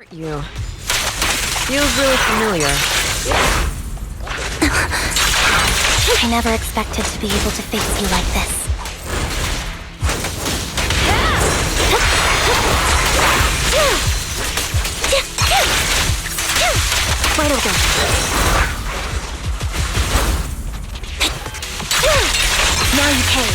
hurt you. Feels really familiar. I never expected to be able to face you like this. Wide open. Now you pay.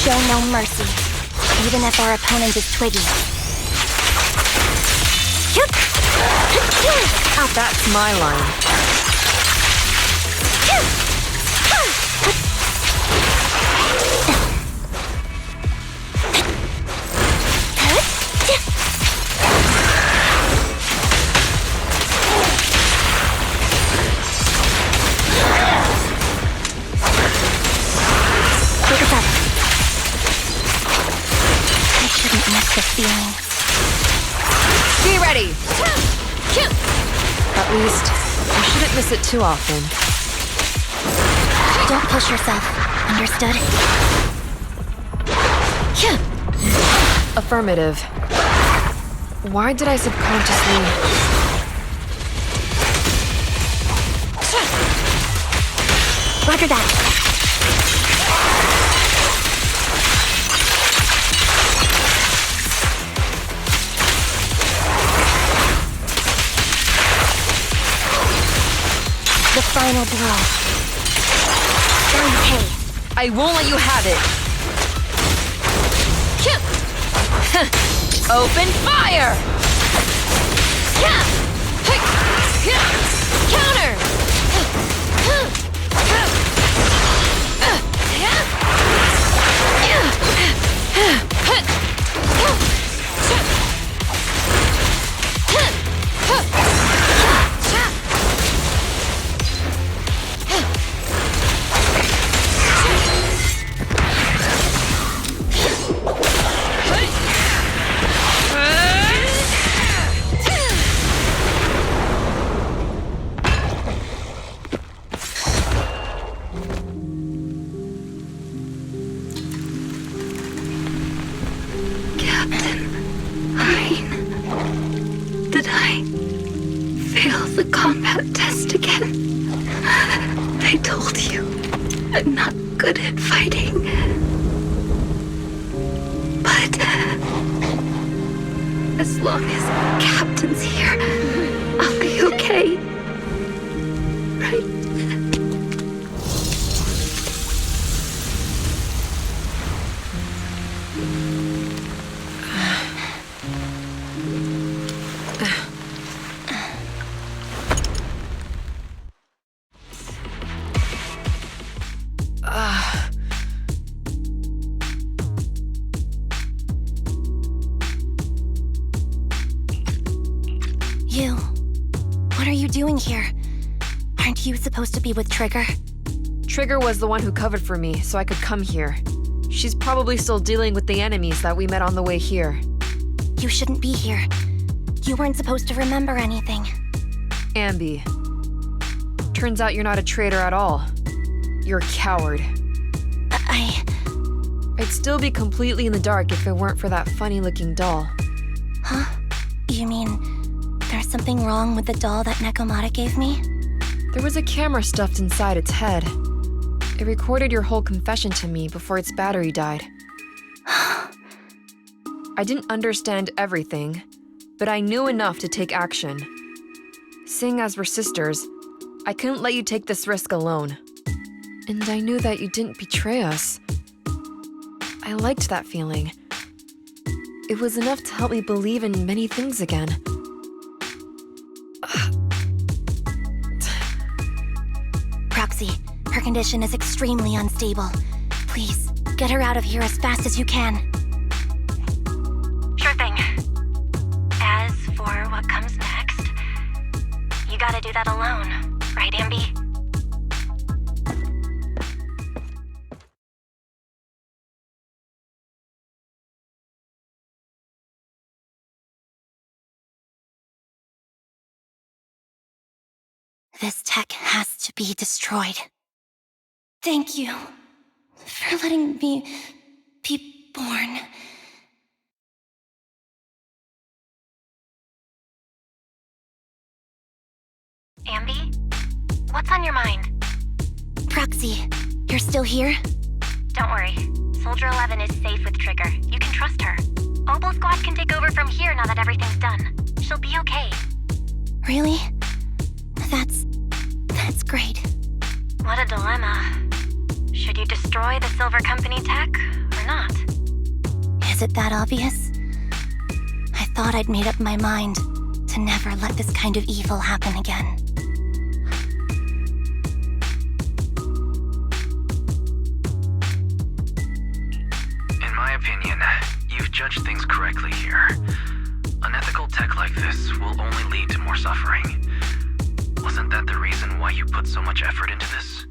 Show no mercy, even if our opponent is twiggy. That's my line. I shouldn't miss this feeling. Be ready! At least, I shouldn't miss it too often. Don't push yourself. Understood? Affirmative. Why did I subconsciously... Roger that. The final blow. Now you pay. I won't let you have it! Open fire! Counter! Did I fail the combat test again? I told you, I'm not good at fighting. But as long as Captain's here, I'll be okay. Right? You. What are you doing here? Aren't you supposed to be with Trigger? Trigger was the one who covered for me, so I could come here. She's probably still dealing with the enemies that we met on the way here. You shouldn't be here. You weren't supposed to remember anything. Anby. Turns out you're not a traitor at all. You're a coward. I'd still be completely in the dark if it weren't for that funny-looking doll. Huh? You mean there's something wrong with the doll that Nekomata gave me? There was a camera stuffed inside its head. It recorded your whole confession to me before its battery died. I didn't understand everything, but I knew enough to take action. Seeing as we're sisters, I couldn't let you take this risk alone. And I knew that you didn't betray us. I liked that feeling. It was enough to help me believe in many things again. Proxy, her condition is extremely unstable. Please, get her out of here as fast as you can. Sure thing. As for what comes next, that alone, right, Anby? This tech has to be destroyed. Thank you for letting me be born. Anby? What's on your mind? Proxy, you're still here? Don't worry. Soldier 11 is safe with Trigger. You can trust her. Oboe Squad can take over from here now that everything's done. She'll be okay. Really? That's great. What a dilemma. Should you destroy the Silver Company tech, or not? Is it that obvious? I thought I'd made up my mind to never let this kind of evil happen again. In my opinion, you've judged things correctly here. Unethical tech like this will only lead to more suffering. Wasn't that the reason why you put so much effort into this?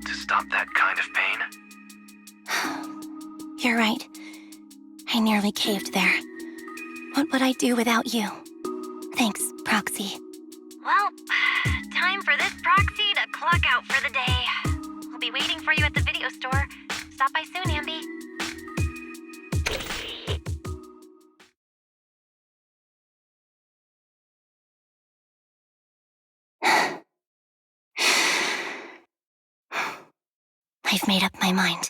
To stop that kind of pain? You're right. I nearly caved there. What would I do without you? Thanks, Proxy. Well, time for this Proxy to clock out for the day. I'll be waiting for you at the video store. Stop by soon, Anby. I've made up my mind.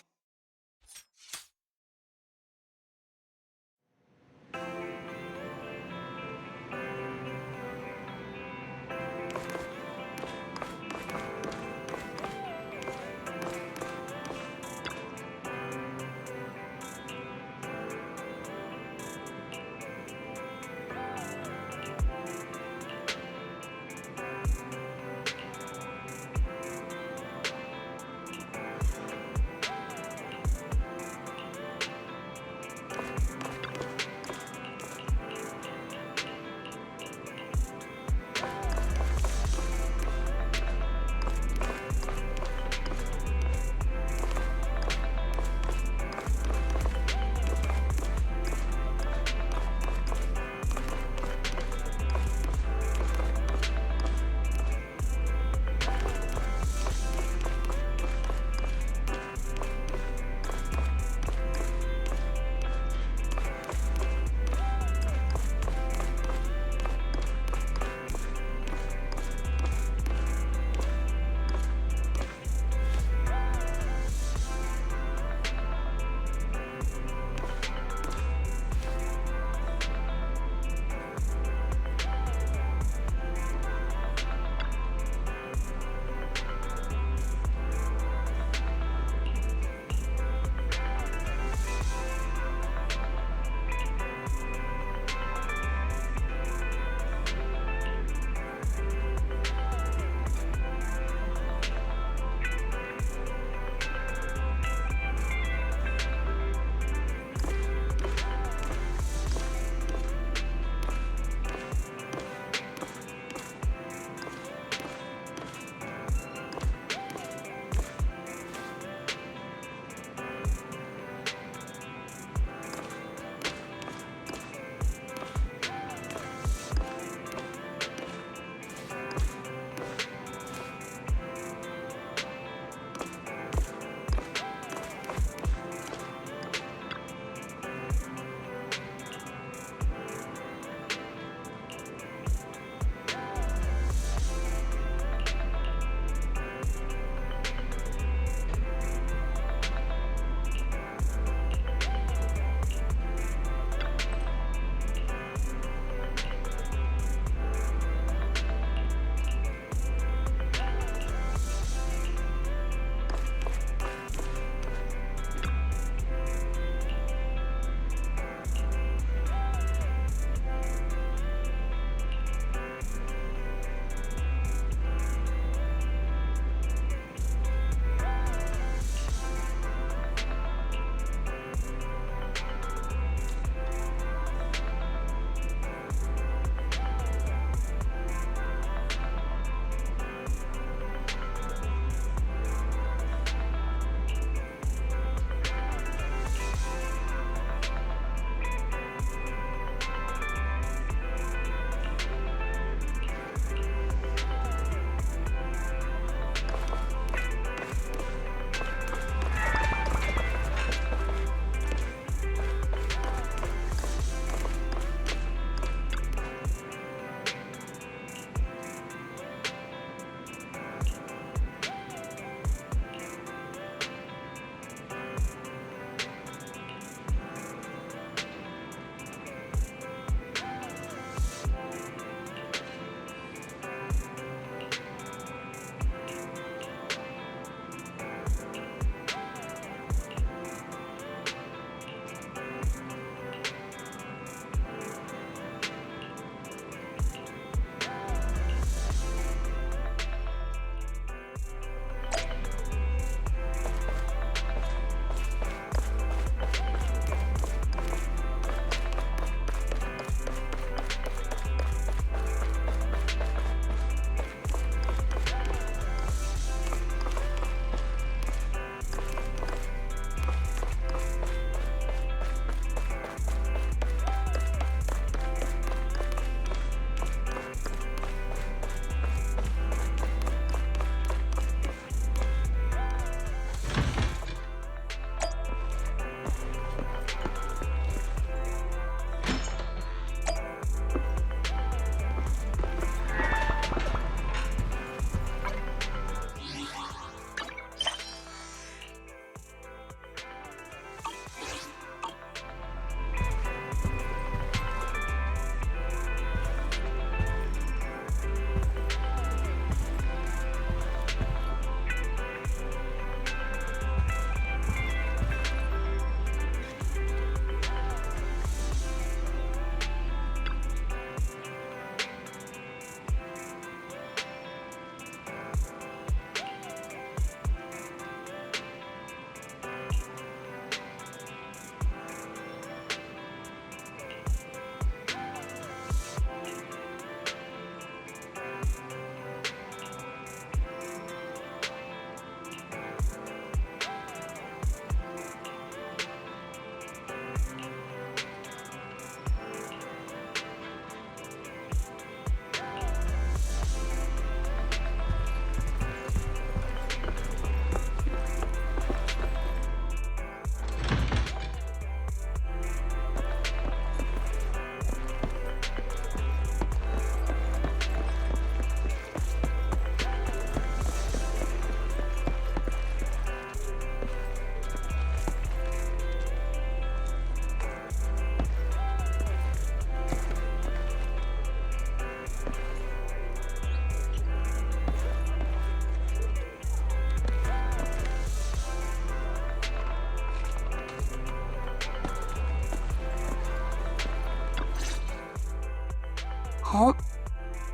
Oh,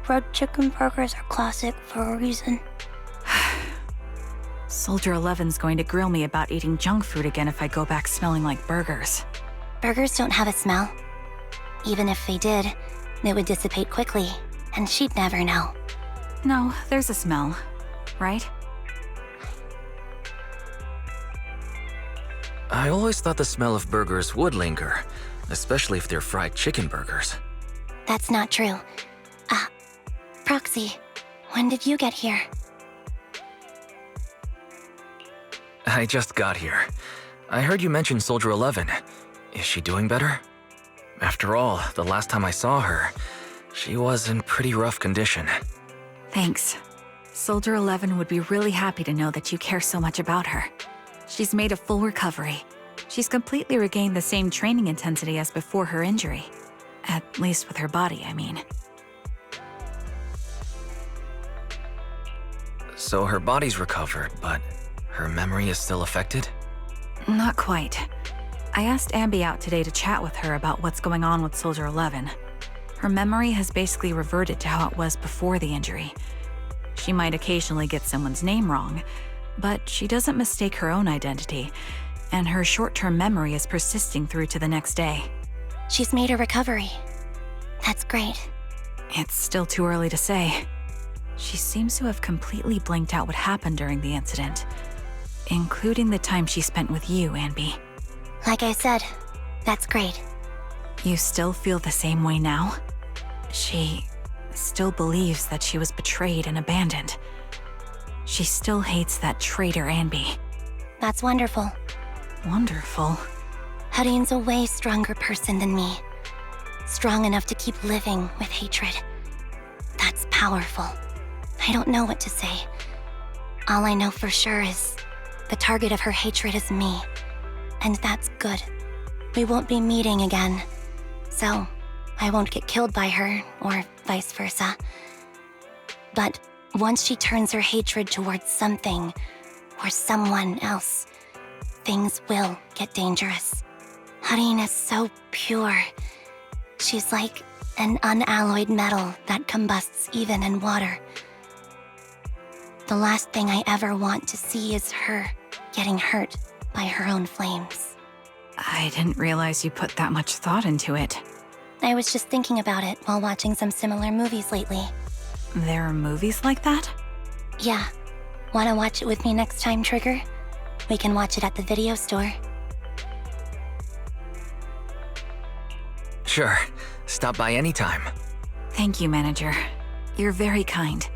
fried chicken burgers are classic for a reason. Soldier 11's going to grill me about eating junk food again if I go back smelling like burgers. Burgers don't have a smell. Even if they did, it would dissipate quickly, and she'd never know. No, there's a smell, right? I always thought the smell of burgers would linger, especially if they're fried chicken burgers. That's not true. Proxy, when did you get here? I just got here. I heard you mention Soldier 11. Is she doing better? After all, the last time I saw her, she was in pretty rough condition. Thanks. Soldier 11 would be really happy to know that you care so much about her. She's made a full recovery. She's completely regained the same training intensity as before her injury. At least with her body, I mean. So her body's recovered, but her memory is still affected? Not quite. I asked Anby out today to chat with her about what's going on with Soldier 11. Her memory has basically reverted to how it was before the injury. She might occasionally get someone's name wrong, but she doesn't mistake her own identity, and her short-term memory is persisting through to the next day. She's made a recovery. That's great. It's still too early to say. She seems to have completely blanked out what happened during the incident, including the time she spent with you, Anby. Like I said, that's great. You still feel the same way now? She still believes that she was betrayed and abandoned. She still hates that traitor Anby. That's wonderful. Wonderful. Hadine's a way stronger person than me. Strong enough to keep living with hatred. That's powerful. I don't know what to say. All I know for sure is the target of her hatred is me. And that's good. We won't be meeting again. So, I won't get killed by her, or vice versa. But once she turns her hatred towards something, or someone else, things will get dangerous. Hadine is so pure. She's like an unalloyed metal that combusts even in water. The last thing I ever want to see is her getting hurt by her own flames. I didn't realize you put that much thought into it. I was just thinking about it while watching some similar movies lately. There are movies like that? Yeah. Wanna watch it with me next time, Trigger? We can watch it at the video store. Sure. Stop by anytime. Thank you, Manager. You're very kind.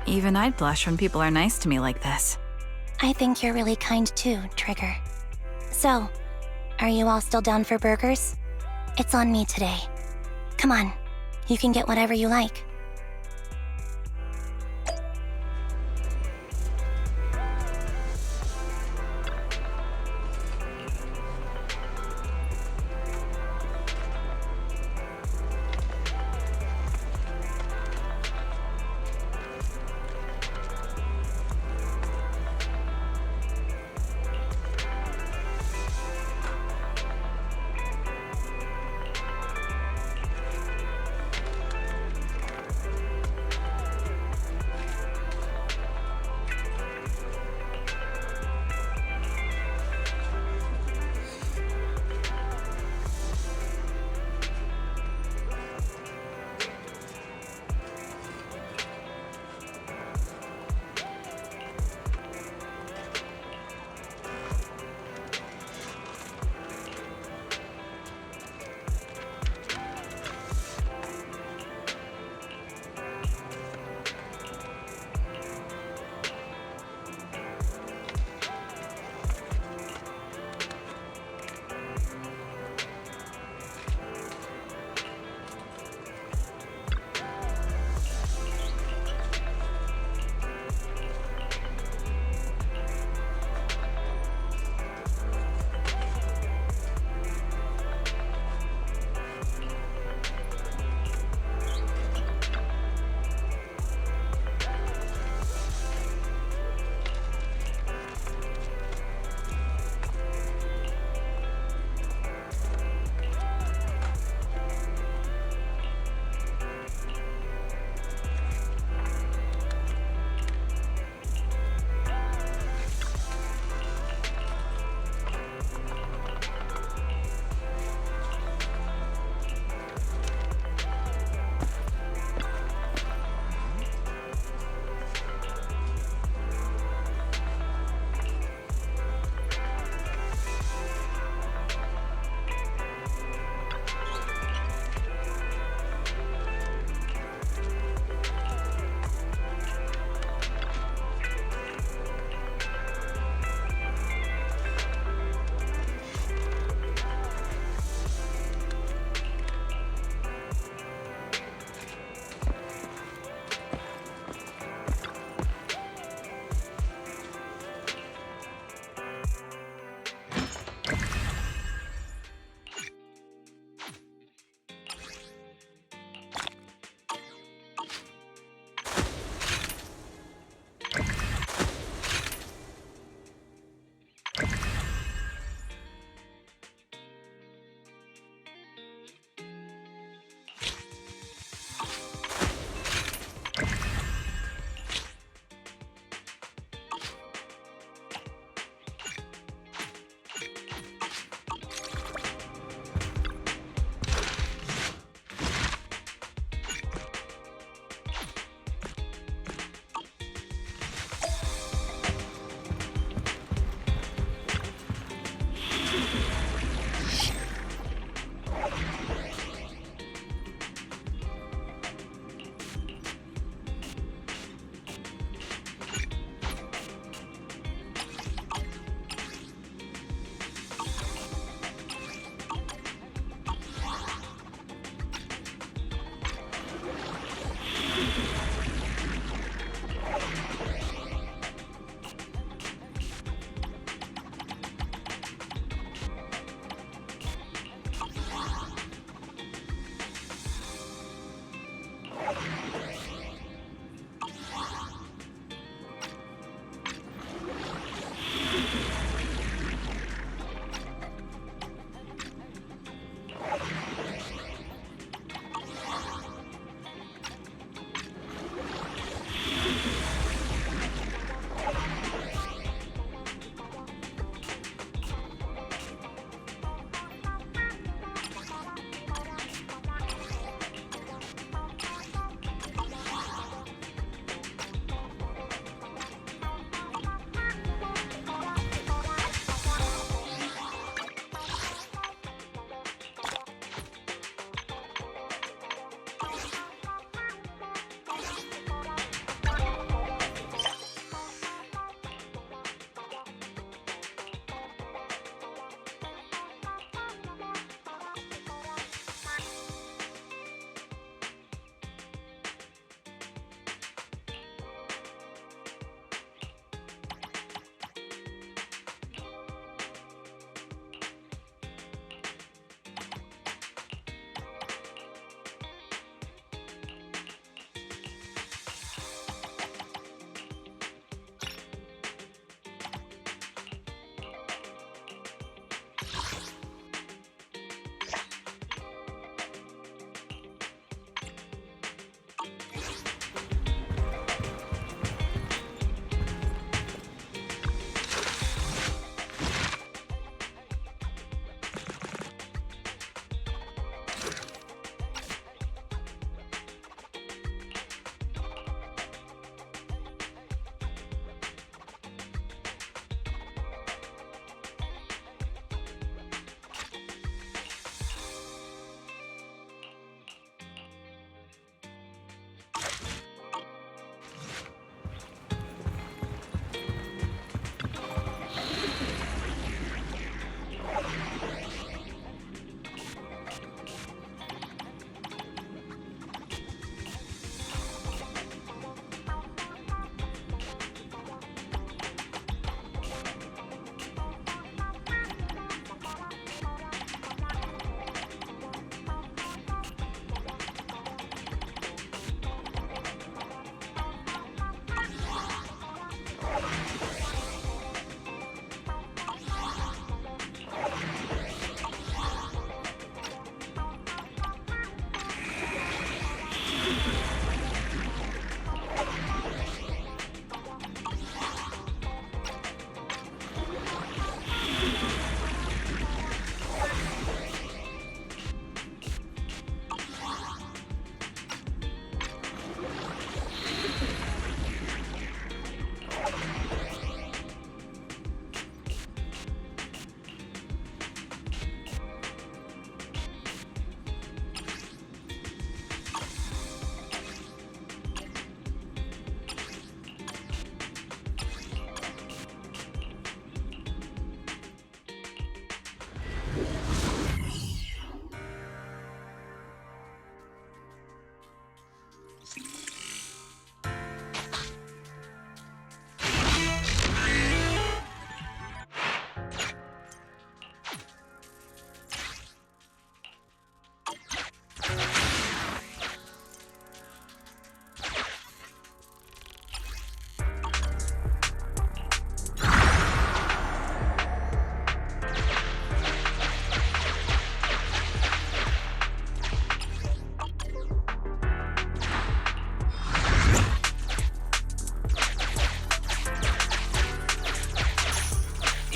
Even I'd blush when people are nice to me like this. I think you're really kind too, Trigger. So, are you all still down for burgers? It's on me today. Come on, you can get whatever you like.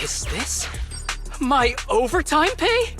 Is this my overtime pay?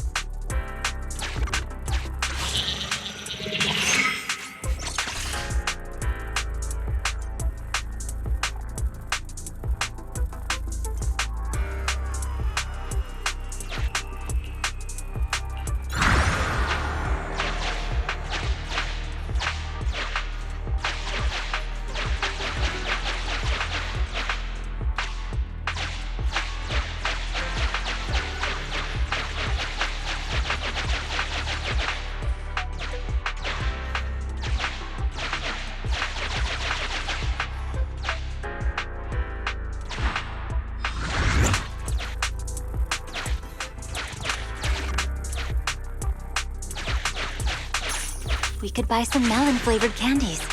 We could buy some melon-flavored candies.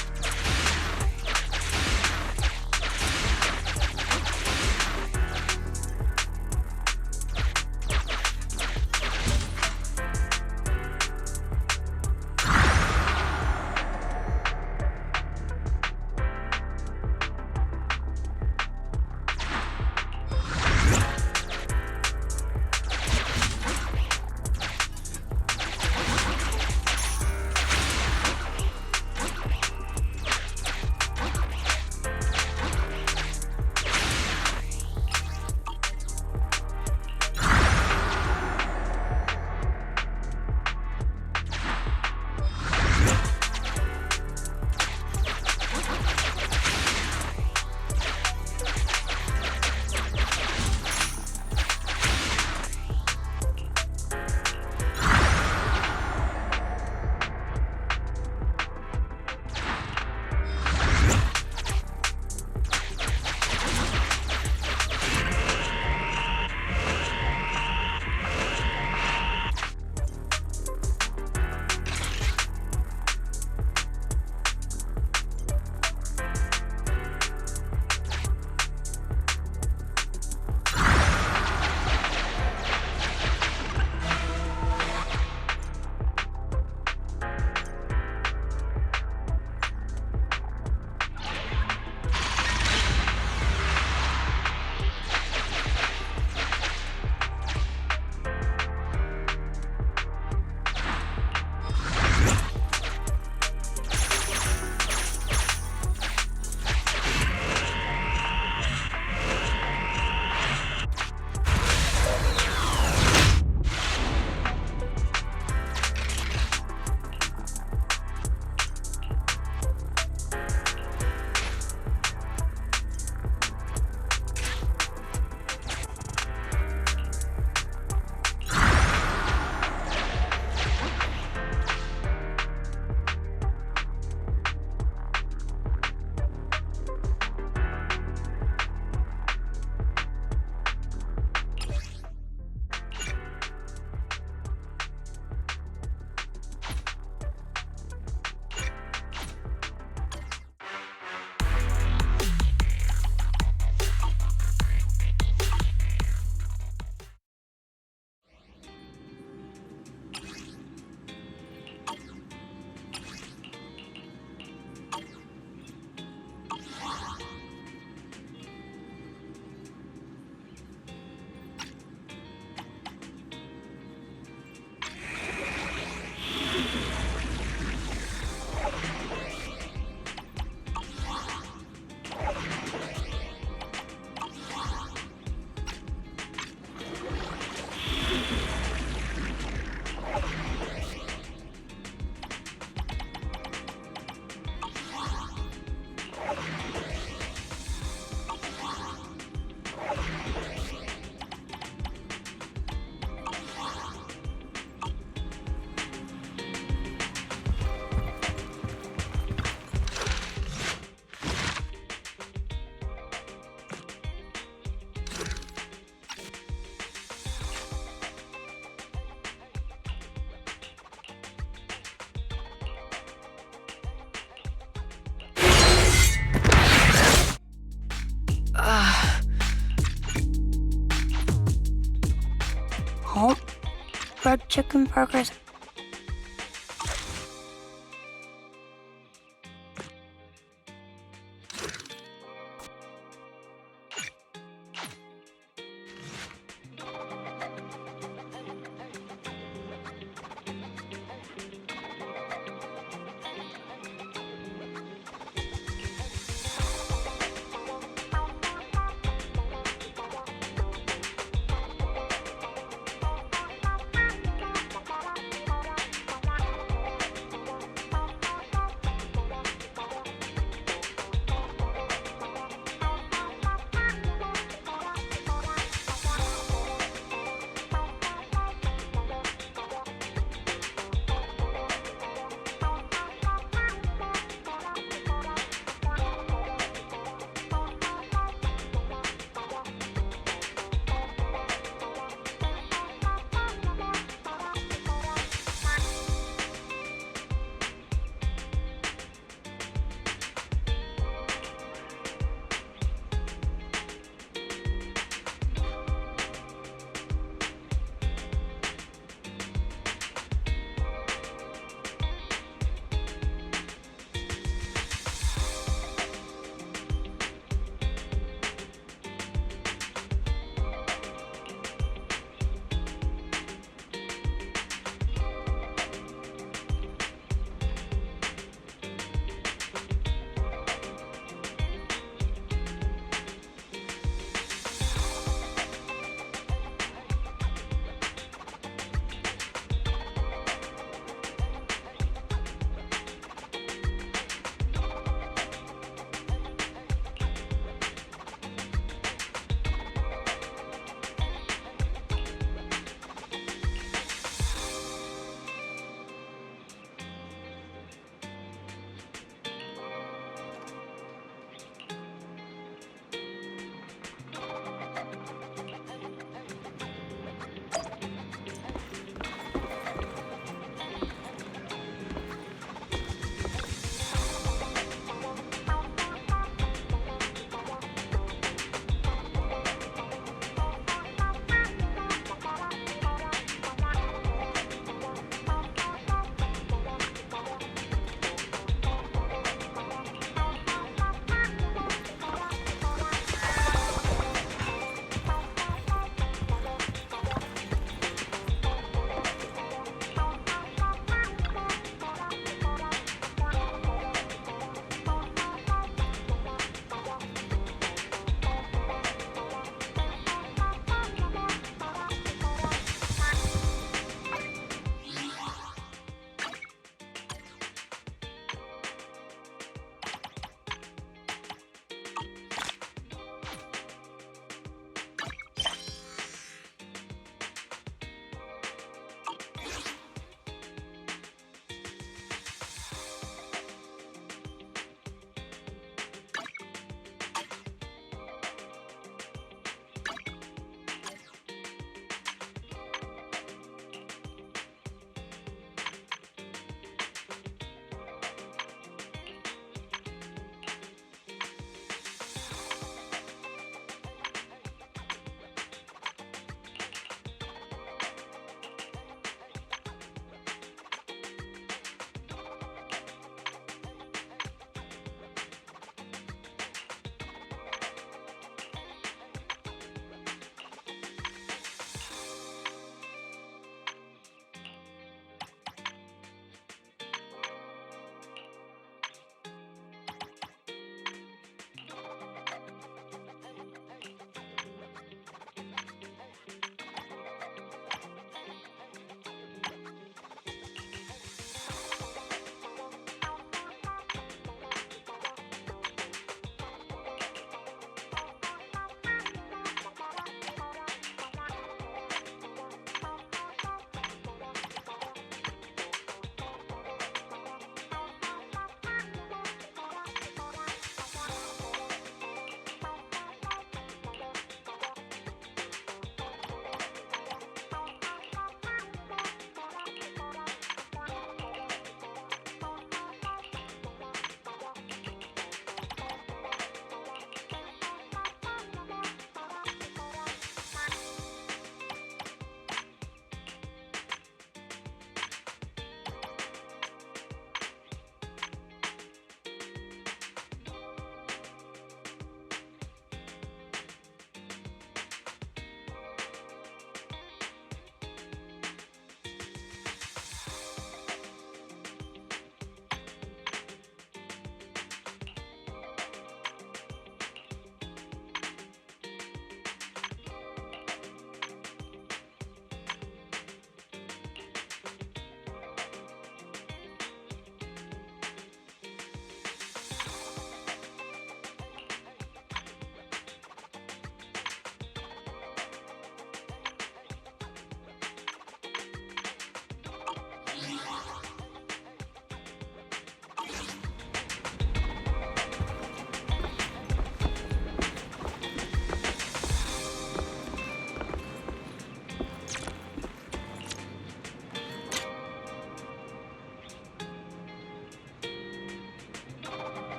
grilled chicken burgers.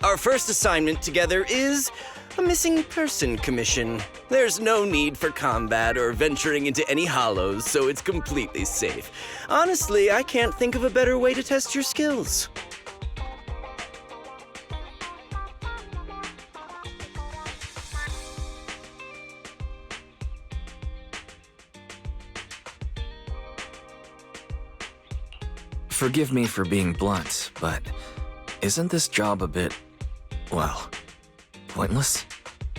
Our first assignment together is a missing person commission. There's no need for combat or venturing into any hollows, so it's completely safe. Honestly, I can't think of a better way to test your skills. Forgive me for being blunt, but isn't this job a bit, well, pointless?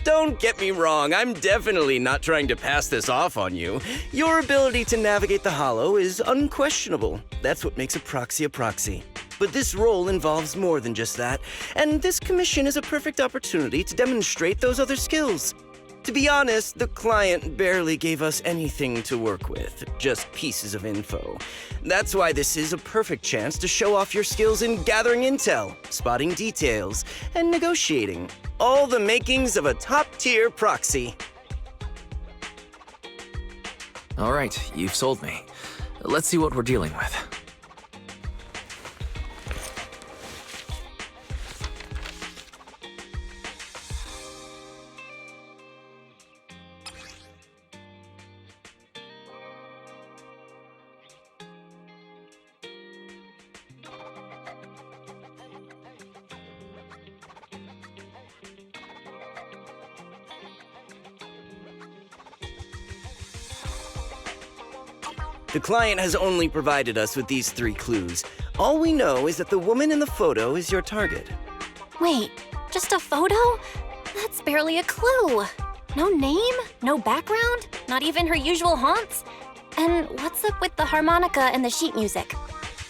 Don't get me wrong, I'm definitely not trying to pass this off on you. Your ability to navigate the Hollow is unquestionable. That's what makes a proxy. But this role involves more than just that, and this commission is a perfect opportunity to demonstrate those other skills. To be honest, the client barely gave us anything to work with, just pieces of info. That's why this is a perfect chance to show off your skills in gathering intel, spotting details, and negotiating. All the makings of a top-tier proxy. All right, you've sold me. Let's see what we're dealing with. The client has only provided us with these 3 clues. All we know is that the woman in the photo is your target. Wait, just a photo? That's barely a clue. No name, no background, not even her usual haunts. And what's up with the harmonica and the sheet music?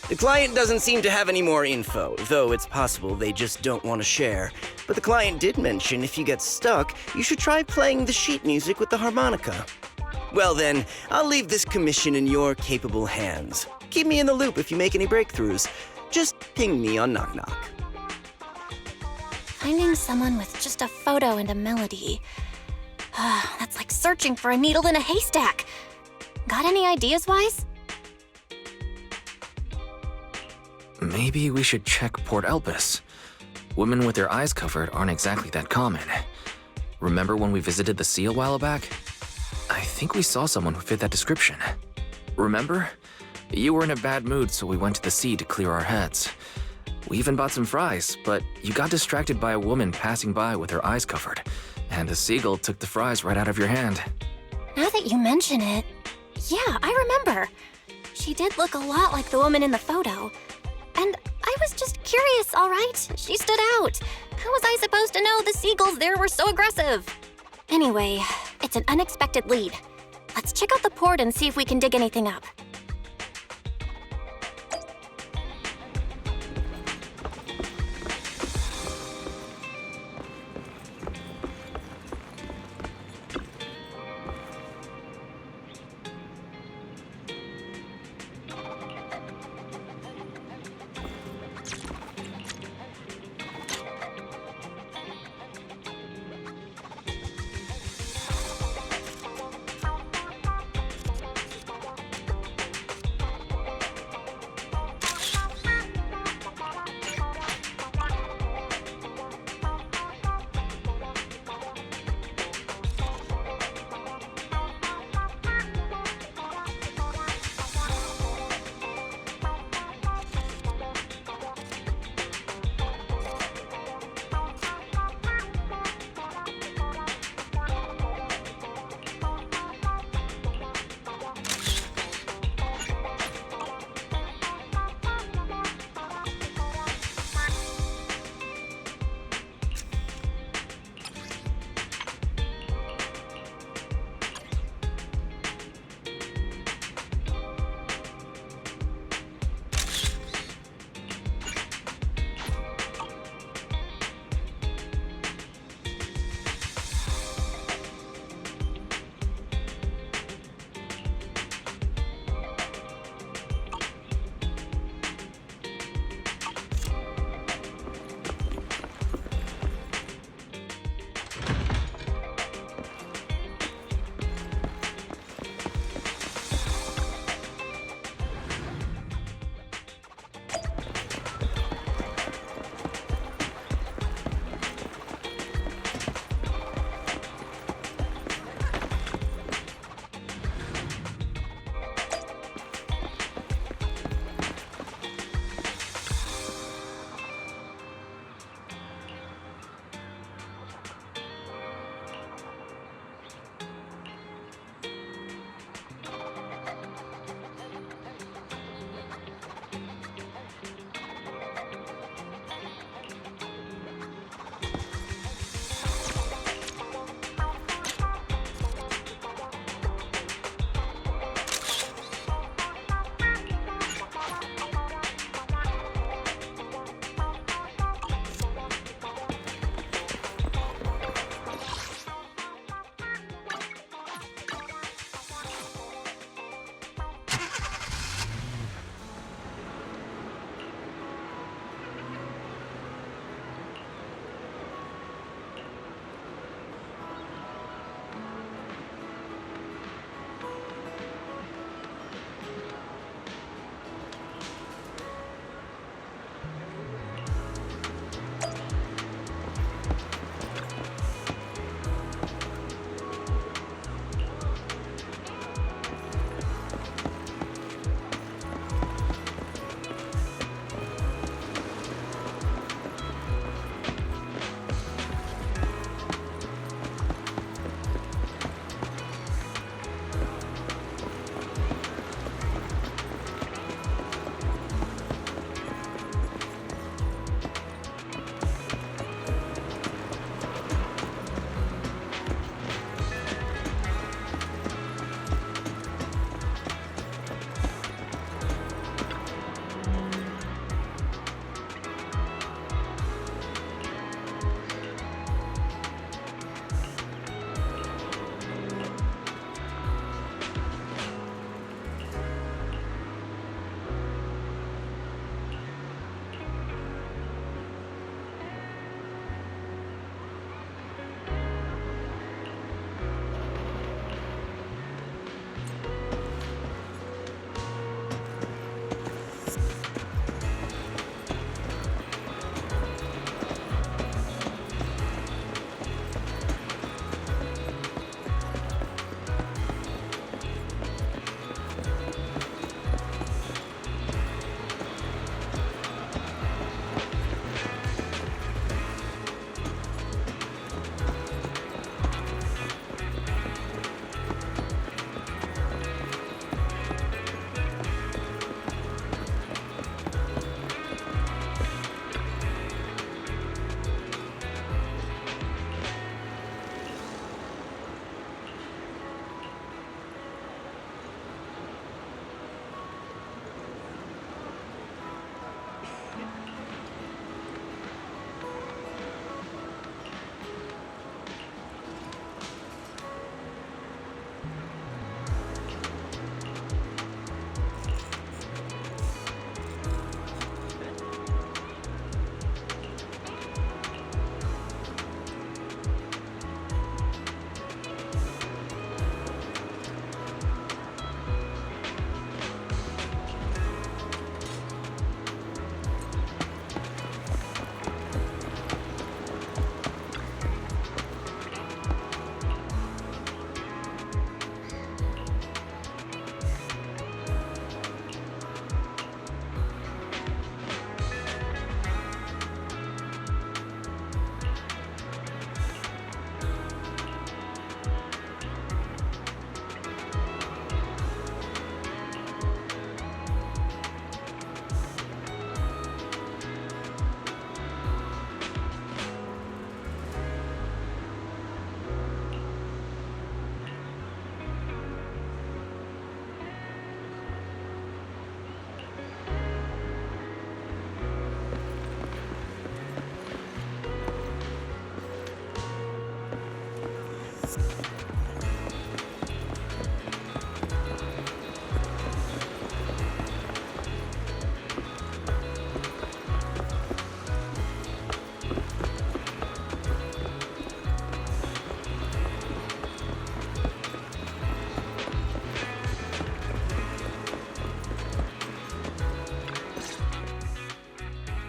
The client doesn't seem to have any more info, though it's possible they just don't want to share. But the client did mention if you get stuck, you should try playing the sheet music with the harmonica. Well then, I'll leave this commission in your capable hands. Keep me in the loop if you make any breakthroughs. Just ping me on Knock Knock. Finding someone with just a photo and a melody. That's like searching for a needle in a haystack. Got any ideas, Wise? Maybe we should check Port Elpis. Women with their eyes covered aren't exactly that common. Remember when we visited the sea a while back? I think we saw someone who fit that description. Remember? You were in a bad mood, so we went to the sea to clear our heads. We even bought some fries, but you got distracted by a woman passing by with her eyes covered, and a seagull took the fries right out of your hand. Now that you mention it, yeah, I remember. She did look a lot like the woman in the photo. And I was just curious, all right? She stood out. How was I supposed to know the seagulls there were so aggressive? Anyway, it's an unexpected lead. Let's check out the port and see if we can dig anything up.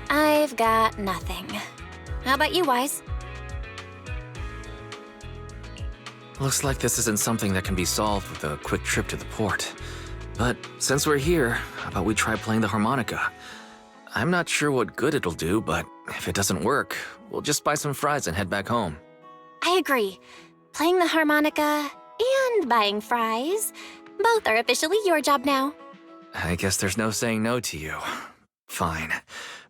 I've got nothing. How about you, Wise? Looks like this isn't something that can be solved with a quick trip to the port. But since we're here, how about we try playing the harmonica? I'm not sure what good it'll do, but if it doesn't work, we'll just buy some fries and head back home. I agree. Playing the harmonica and buying fries, both are officially your job now. I guess there's no saying no to you. Fine.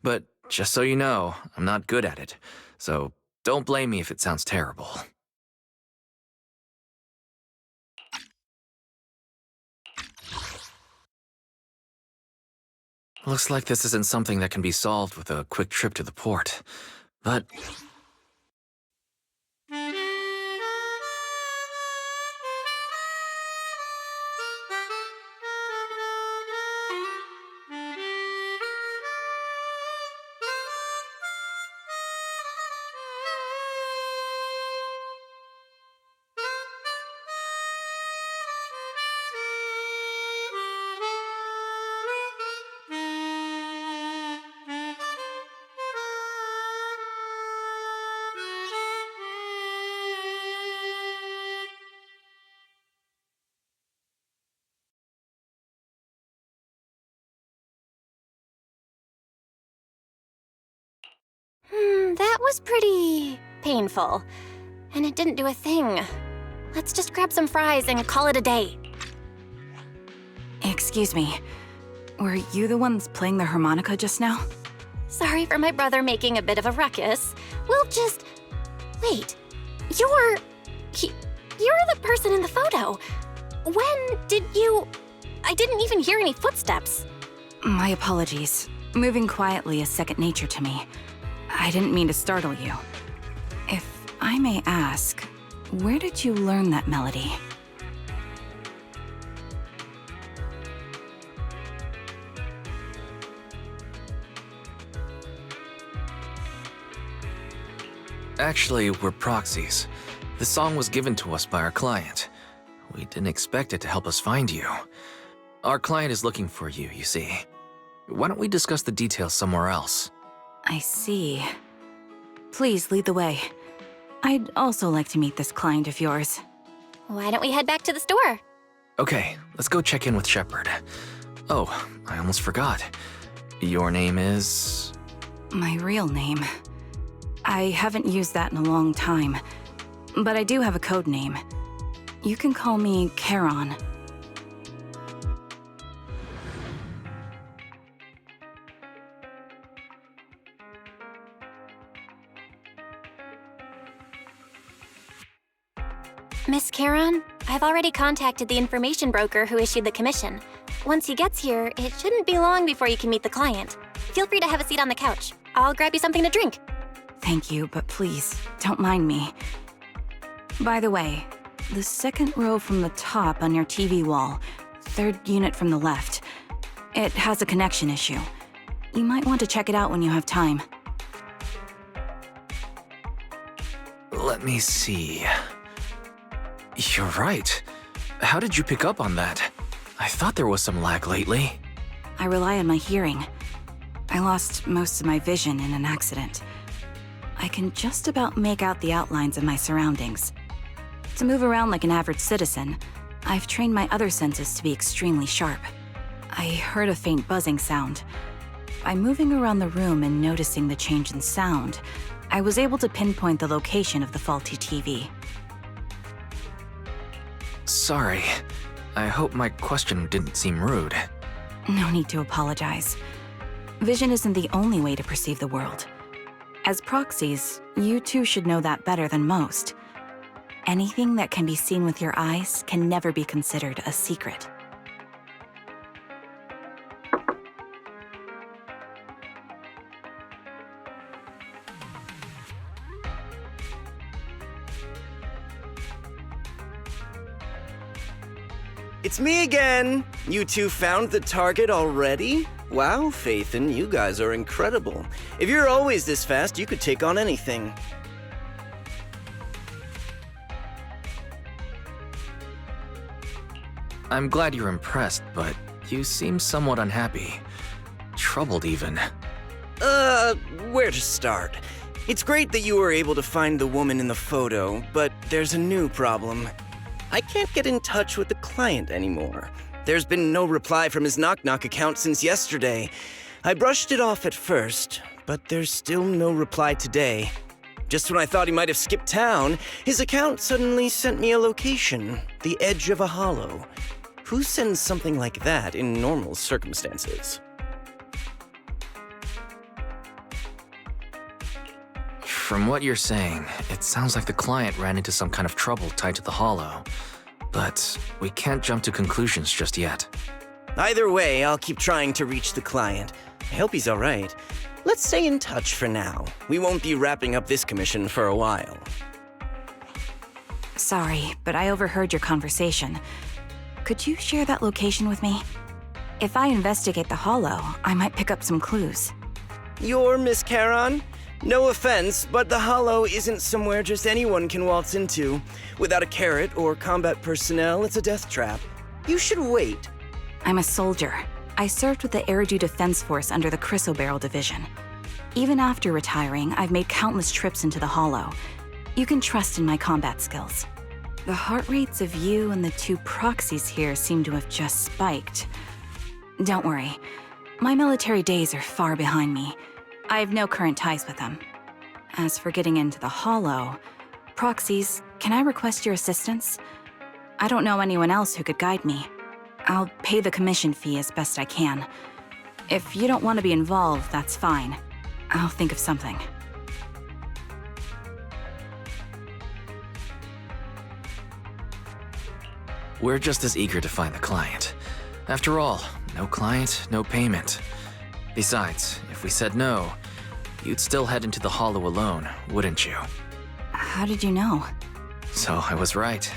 But just so you know, I'm not good at it, so don't blame me if it sounds terrible. Looks like this isn't something that can be solved with a quick trip to the port. But That was pretty painful. And it didn't do a thing. Let's just grab some fries and call it a day. Excuse me. Were you the ones playing the harmonica just now? Sorry for my brother making a bit of a ruckus. We'll just... Wait. You're the person in the photo. When did you... I didn't even hear any footsteps. My apologies. Moving quietly is second nature to me. I didn't mean to startle you. If I may ask, where did you learn that melody? actually, we're proxies. The song was given to us by our client. We didn't expect it to help us find you. Our client is looking for you, you see. Why don't we discuss the details somewhere else? I see. Please lead the way. I'd also like to meet this client of yours. Why don't we head back to the store? Okay, let's go check in with Shepard. Oh, I almost forgot. Your name is... My real name. I haven't used that in a long time, but I do have a code name. You can call me Charon. Miss Charon, I've already contacted the information broker who issued the commission. Once he gets here, it shouldn't be long before you can meet the client. Feel free to have a seat on the couch. I'll grab you something to drink. Thank you, but please, don't mind me. By the way, the second row from the top on your TV wall, third unit from the left, it has a connection issue. You might want to check it out when you have time. Let me see... You're right. How did you pick up on that? I thought there was some lag lately. I rely on my hearing. I lost most of my vision in an accident. I can just about make out the outlines of my surroundings. To move around like an average citizen, I've trained my other senses to be extremely sharp. I heard a faint buzzing sound. By moving around the room and noticing the change in sound, I was able to pinpoint the location of the faulty TV. Sorry. I hope my question didn't seem rude. No need to apologize. Vision isn't the only way to perceive the world. As proxies, you too should know that better than most. Anything that can be seen with your eyes can never be considered a secret. It's me again! You two found the target already? Wow, Phaethon, you guys are incredible. If you're always this fast, you could take on anything. I'm glad you're impressed, but you seem somewhat unhappy. Troubled, even. Where to start? It's great that you were able to find the woman in the photo, but there's a new problem. I can't get in touch with the client anymore. There's been no reply from his Knock Knock account since yesterday. I brushed it off at first, but there's still no reply today. Just when I thought he might have skipped town, his account suddenly sent me a location, the edge of a hollow. Who sends something like that in normal circumstances? From what you're saying, it sounds like the client ran into some kind of trouble tied to the hollow. But we can't jump to conclusions just yet. Either way, I'll keep trying to reach the client. I hope he's all right. Let's stay in touch for now. We won't be wrapping up this commission for a while. Sorry, but I overheard your conversation. Could you share that location with me? If I investigate the hollow, I might pick up some clues. You're Miss Charon? No offense, but the hollow isn't somewhere just anyone can waltz into. Without a carrot or combat personnel, it's a death trap. You should wait. I'm a soldier. I served with the Eridu Defense Force under the Chrysoberyl Division. Even after retiring, I've made countless trips into the hollow. You can trust in my combat skills. The heart rates of you and the two proxies here seem to have just spiked. Don't worry. My military days are far behind me. I have no current ties with them. As for getting into the hollow, proxies, can I request your assistance? I don't know anyone else who could guide me. I'll pay the commission fee as best I can. If you don't want to be involved, that's fine. I'll think of something. We're just as eager to find the client. After all, no client, no payment. Besides, if we said no, you'd still head into the hollow alone, wouldn't you? How did you know? So I was right.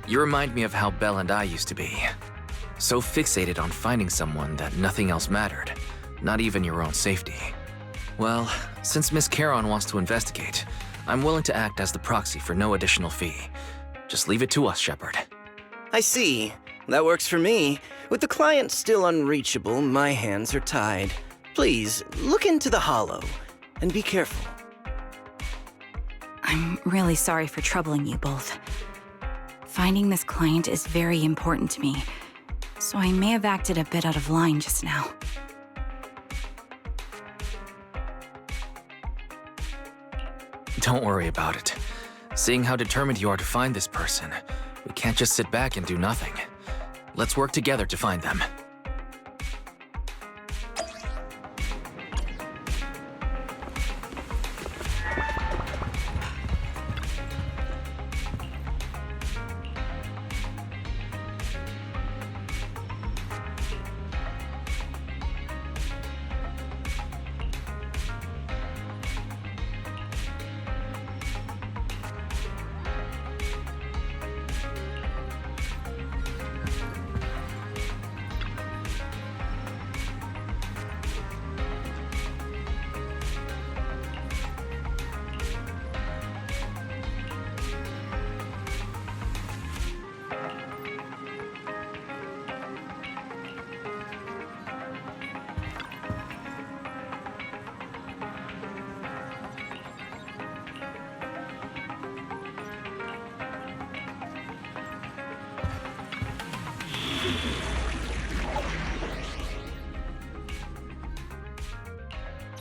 You remind me of how Belle and I used to be. So fixated on finding someone that nothing else mattered, not even your own safety. Well, since Miss Charon wants to investigate, I'm willing to act as the proxy for no additional fee. Just leave it to us, Shepard. I see. That works for me. With the client still unreachable, my hands are tied. Please, look into the hollow, and be careful. I'm really sorry for troubling you both. Finding this client is very important to me, so I may have acted a bit out of line just now. Don't worry about it. Seeing how determined you are to find this person, we can't just sit back and do nothing. Let's work together to find them.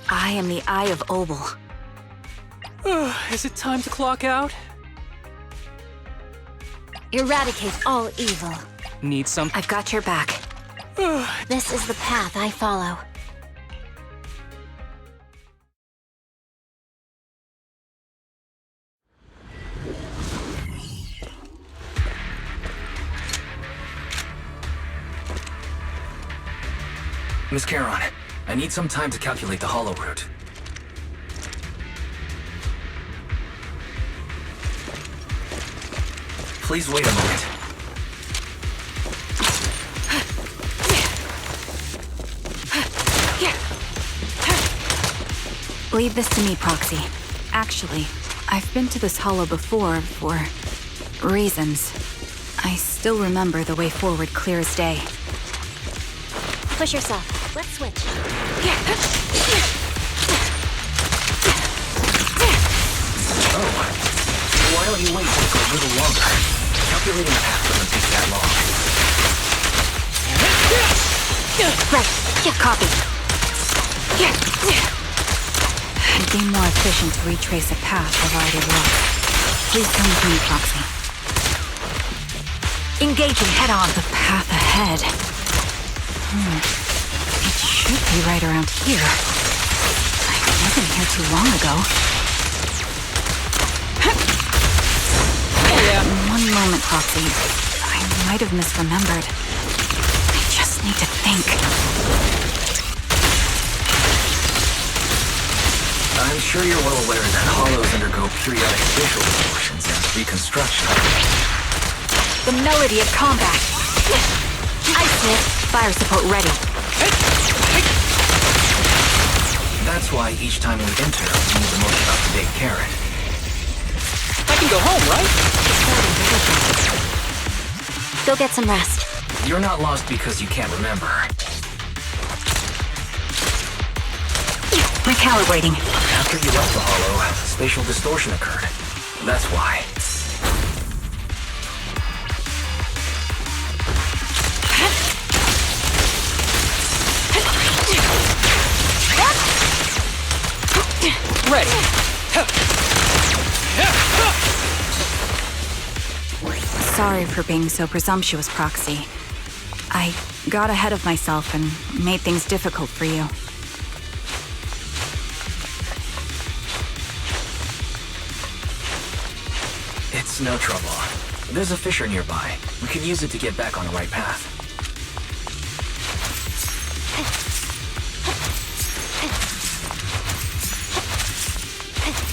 I am the Eye of Obel. Is it time to clock out? Eradicate all evil. Need some? I've got your back. This is the path I follow. Miss Charon, I need some time to calculate the hollow route. Please wait a moment. Leave this to me, Proxy. Actually, I've been to this hollow before for reasons. I still remember the way forward clear as day. Push yourself. Let's switch. Oh. Why don't you wait just a little longer? Calculating the path doesn't take that long. Right. Copy. It'd be more efficient to retrace a path I've already walked. Please come with me, Proxy. Engaging head-on. The path ahead. It should be right around here. I wasn't here too long ago. One moment, Proxy. I might have misremembered. I just need to think. I'm sure you're well aware that hollows undergo periodic spatial distortions and reconstruction. The melody of combat. Ice Smith, fire support ready. That's why each time we enter, we need the most up-to-date carrot. I can go home, right? Go get some rest. You're not lost because you can't remember. Recalibrating. After you left the hollow, spatial distortion occurred. That's why. Ready. Sorry for being so presumptuous, Proxy. I got ahead of myself and made things difficult for you. It's no trouble. There's a fissure nearby. We can use it to get back on the right path.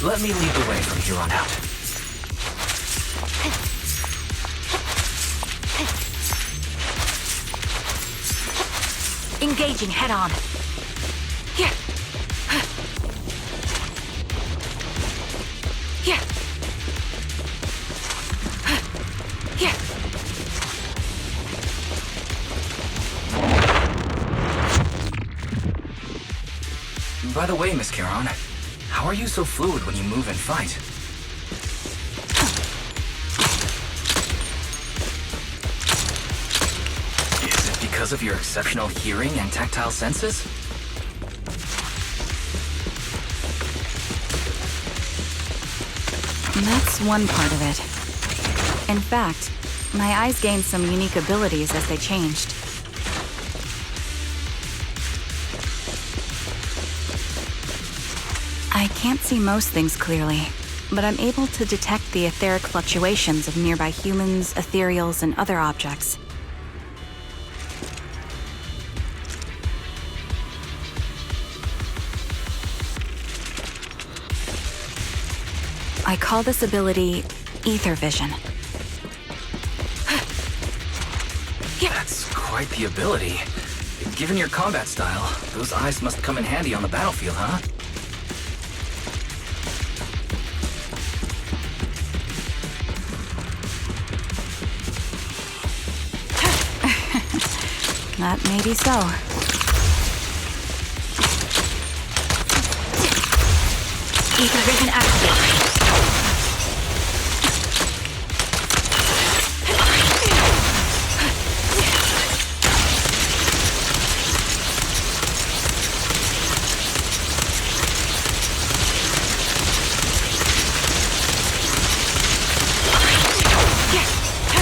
Let me lead the way from here on out. Engaging head-on. Here. Here. Here. By the way, Miss Charon, how are you so fluid when you move and fight? Is it because of your exceptional hearing and tactile senses? That's one part of it. In fact, my eyes gained some unique abilities as they changed. I can't see most things clearly, but I'm able to detect the etheric fluctuations of nearby humans, ethereals, and other objects. I call this ability ether vision. That's quite the ability. Given your combat style, those eyes must come in handy on the battlefield, huh? That may be so. Ether vision activated.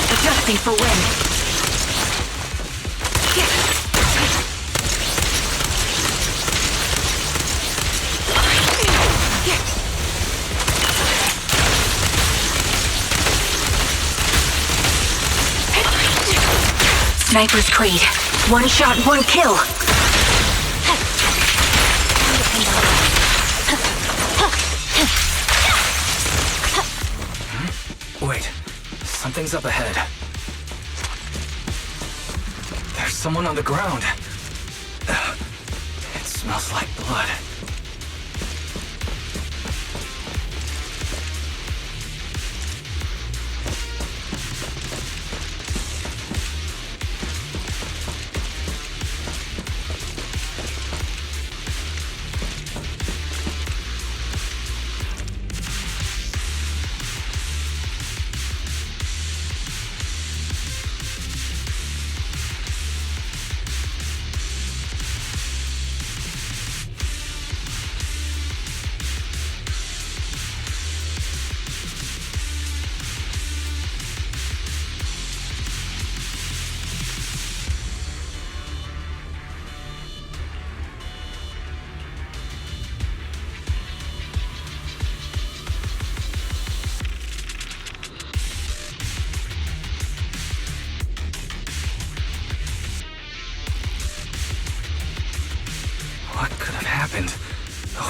Adjusting for wind. Sniper's Creed. One shot, one kill. Wait, something's up ahead. There's someone on the ground. It smells like blood.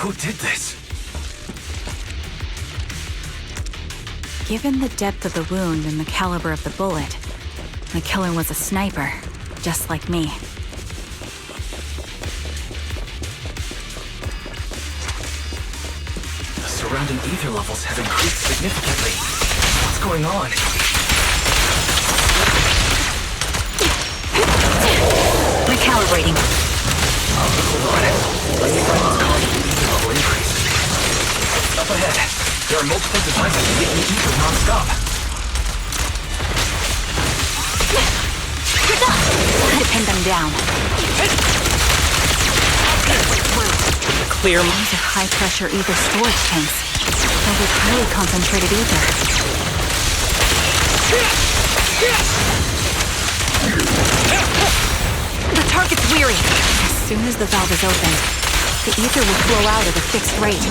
Who did this? Given the depth of the wound and the caliber of the bullet, the killer was a sniper, just like me. The surrounding ether levels have increased significantly. What's going on? Recalibrating. Hold on. Let me find what's causing the ether level increase. Up ahead, there are multiple devices leaking ether non-stop. I pinned them down. Clear. These are high-pressure ether storage tanks. Filled with highly concentrated ether. The target's weary. As soon as the valve is opened, the ether will flow out at a fixed rate.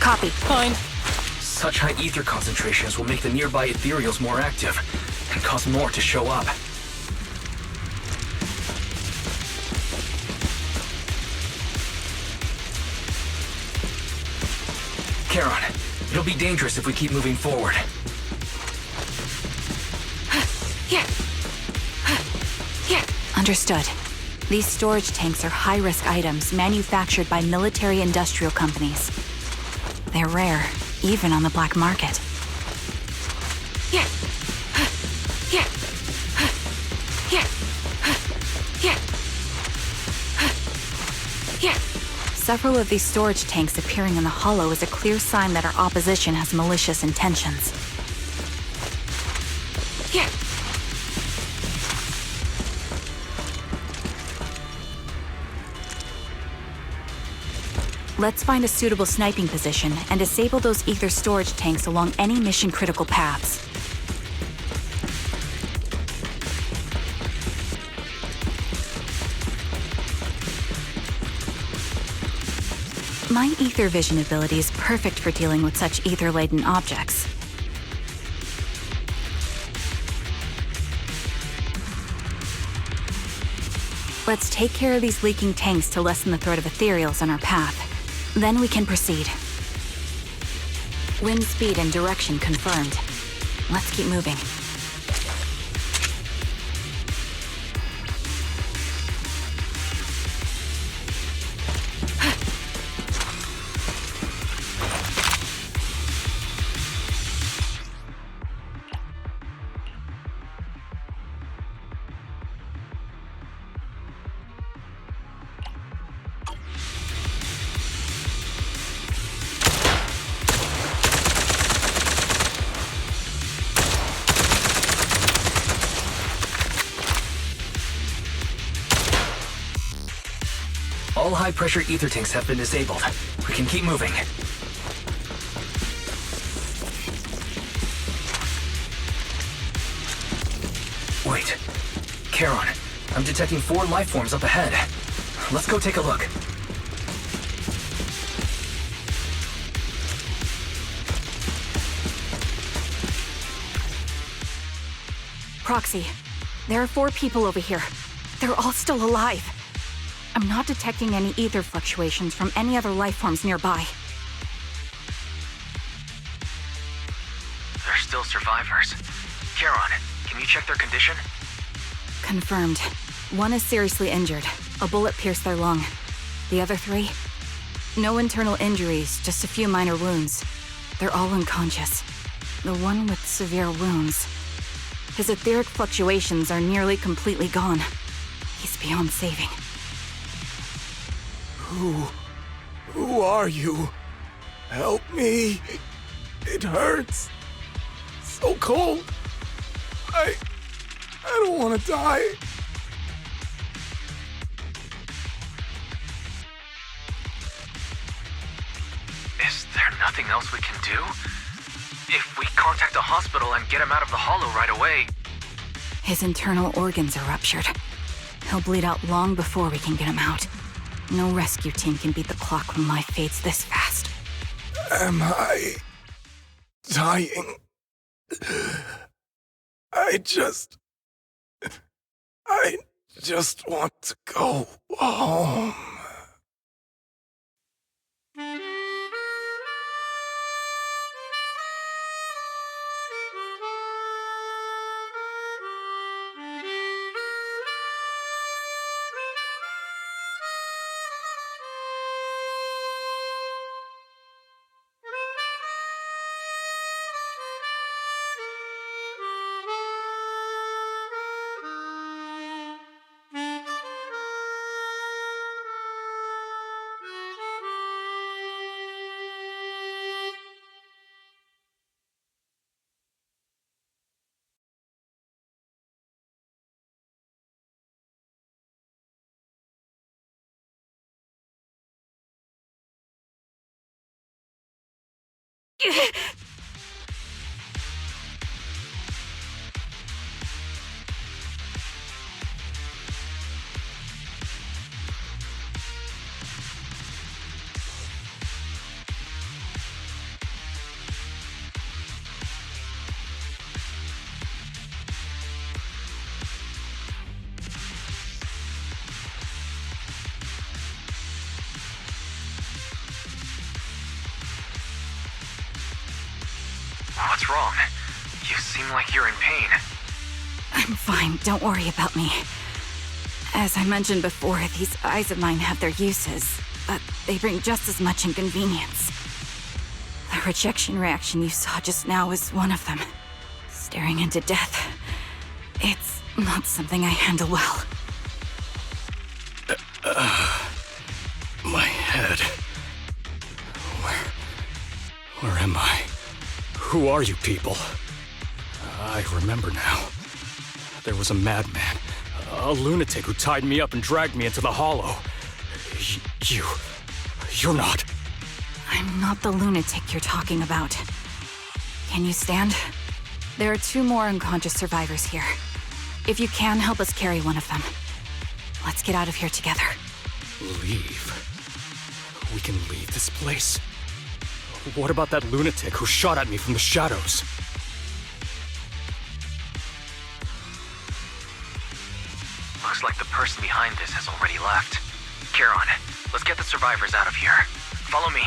Copy. Fine. Such high ether concentrations will make the nearby ethereals more active and cause more to show up. Charon, it'll be dangerous if we keep moving forward. Understood. These storage tanks are high-risk items manufactured by military-industrial companies. They're rare, even on the black market. Several of these storage tanks appearing in the hollow is a clear sign that our opposition has malicious intentions. Let's find a suitable sniping position and disable those ether storage tanks along any mission-critical paths. My ether vision ability is perfect for dealing with such ether-laden objects. Let's take care of these leaking tanks to lessen the threat of ethereals on our path. Then we can proceed. Wind speed and direction confirmed. Let's keep moving. All high-pressure ether tanks have been disabled. We can keep moving. Wait. Charon, I'm detecting 4 life forms up ahead. Let's go take a look. Proxy, there are 4 people over here. They're all still alive. I'm not detecting any ether fluctuations from any other life forms nearby. They're still survivors. Charon, can you check their condition? Confirmed. 1 is seriously injured. A bullet pierced their lung. The other 3? No internal injuries, just a few minor wounds. They're all unconscious. The one with severe wounds. His etheric fluctuations are nearly completely gone. He's beyond saving. Who are you? Help me. It hurts. So cold. I don't want to die. Is there nothing else we can do? If we contact a hospital and get him out of the hollow right away... His internal organs are ruptured. He'll bleed out long before we can get him out. No rescue team can beat the clock when life fades this fast. Am I dying? I just want to go home. What's wrong? You seem like you're in pain. I'm fine, don't worry about me. As I mentioned before, these eyes of mine have their uses, but they bring just as much inconvenience. The rejection reaction you saw just now is one of them. Staring into death. It's not something I handle well. My head. Where am I? Who are you people? I remember now. There was a madman, a lunatic who tied me up and dragged me into the hollow. You're not. I'm not the lunatic you're talking about. Can you stand? There are 2 more unconscious survivors here. If you can, help us carry one of them. Let's get out of here together. Leave? We can leave this place? What about that lunatic who shot at me from the shadows? Looks like the person behind this has already left. Charon, let's get the survivors out of here. Follow me.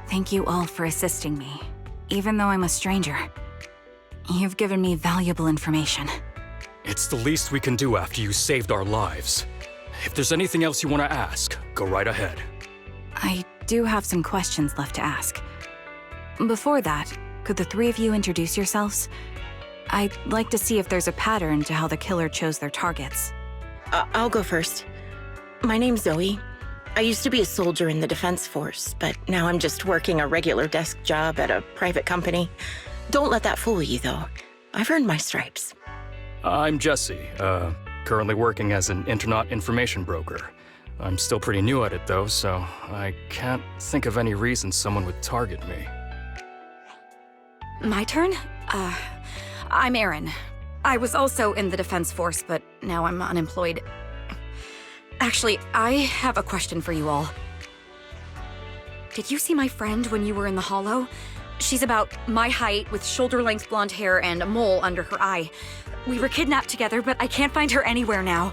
Thank you all for assisting me, even though I'm a stranger. You've given me valuable information. It's the least we can do after you saved our lives. If there's anything else you want to ask, go right ahead. I do have some questions left to ask. Before that, could the three of you introduce yourselves? I'd like to see if there's a pattern to how the killer chose their targets. I'll go first. My name's Zoe. I used to be a soldier in the Defense Force, but now I'm just working a regular desk job at a private company. Don't let that fool you, though. I've earned my stripes. I'm Jesse, currently working as an internet information broker. I'm still pretty new at it though, so I can't think of any reason someone would target me. My turn? I'm Erin. I was also in the Defense Force, but now I'm unemployed. Actually, I have a question for you all. Did you see my friend when you were in the Hollow? She's about my height, with shoulder-length blonde hair and a mole under her eye. We were kidnapped together, but I can't find her anywhere now.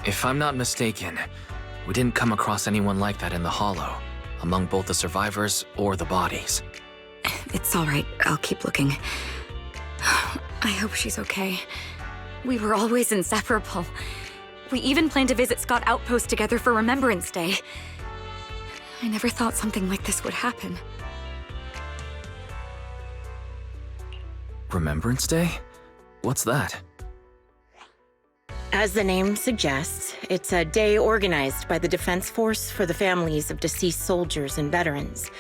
If I'm not mistaken, we didn't come across anyone like that in the Hollow, among both the survivors or the bodies. It's all right. I'll keep looking. I hope she's okay. We were always inseparable. We even planned to visit Scott Outpost together for Remembrance Day. I never thought something like this would happen. Remembrance Day? What's that? As the name suggests, it's a day organized by the Defense Force for the families of deceased soldiers and veterans.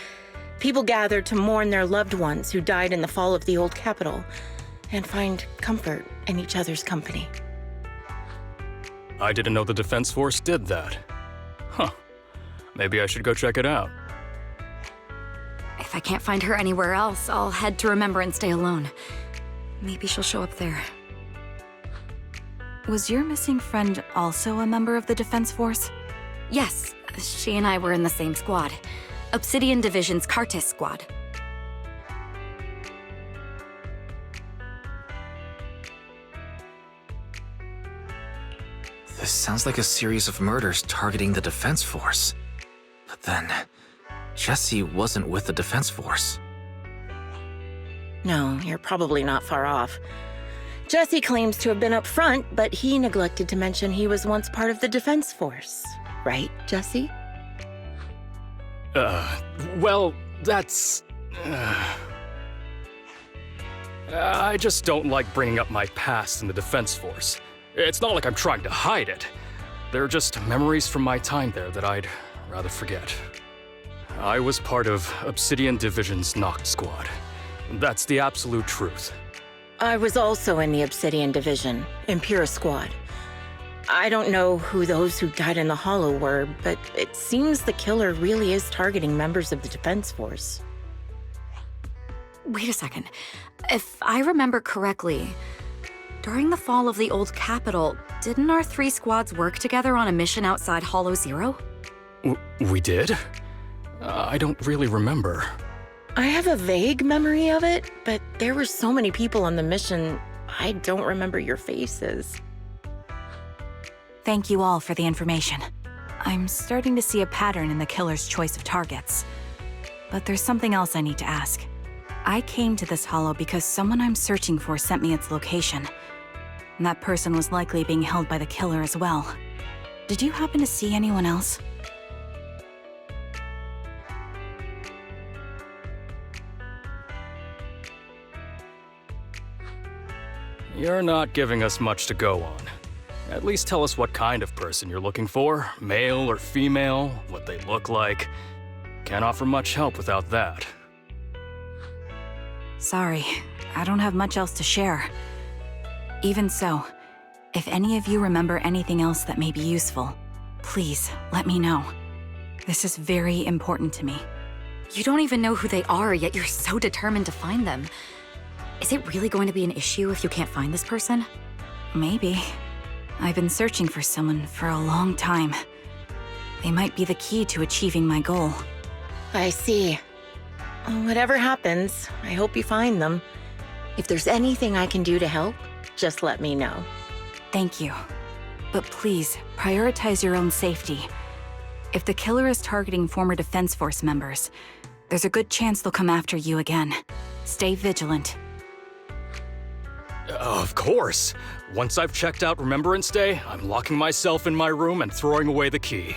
People gather to mourn their loved ones who died in the fall of the old capital and find comfort in each other's company. I didn't know the Defense Force did that. Huh. Maybe I should go check it out. If I can't find her anywhere else, I'll head to Remembrance Day alone. Maybe she'll show up there. Was your missing friend also a member of the Defense Force? Yes, she and I were in the same squad. Obsidian Division's Cartis squad. This sounds like a series of murders targeting the Defense Force. But then, Jesse wasn't with the Defense Force. No, you're probably not far off. Jesse claims to have been up front, but he neglected to mention he was once part of the Defense Force. Right, Jesse? Well, that's... I just don't like bringing up my past in the Defense Force. It's not like I'm trying to hide it. They're just memories from my time there that I'd rather forget. I was part of Obsidian Division's Noct Squad. That's the absolute truth. I was also in the Obsidian Division, Impura Squad. I don't know who those who died in the Hollow were, but it seems the killer really is targeting members of the Defense Force. Wait a second. If I remember correctly, during the fall of the old capital, didn't our 3 squads work together on a mission outside Hollow Zero? We did? I don't really remember. I have a vague memory of it, but there were so many people on the mission, I don't remember your faces. Thank you all for the information. I'm starting to see a pattern in the killer's choice of targets. But there's something else I need to ask. I came to this hollow because someone I'm searching for sent me its location. And that person was likely being held by the killer as well. Did you happen to see anyone else? You're not giving us much to go on. At least tell us what kind of person you're looking for, male or female, what they look like. Can't offer much help without that. Sorry, I don't have much else to share. Even so, if any of you remember anything else that may be useful, please let me know. This is very important to me. You don't even know who they are, yet you're so determined to find them. Is it really going to be an issue if you can't find this person? Maybe. I've been searching for someone for a long time. They might be the key to achieving my goal. I see. Whatever happens, I hope you find them. If there's anything I can do to help, just let me know. Thank you. But please, prioritize your own safety. If the killer is targeting former Defense Force members, there's a good chance they'll come after you again. Stay vigilant. Of course. Once I've checked out Remembrance Day, I'm locking myself in my room and throwing away the key.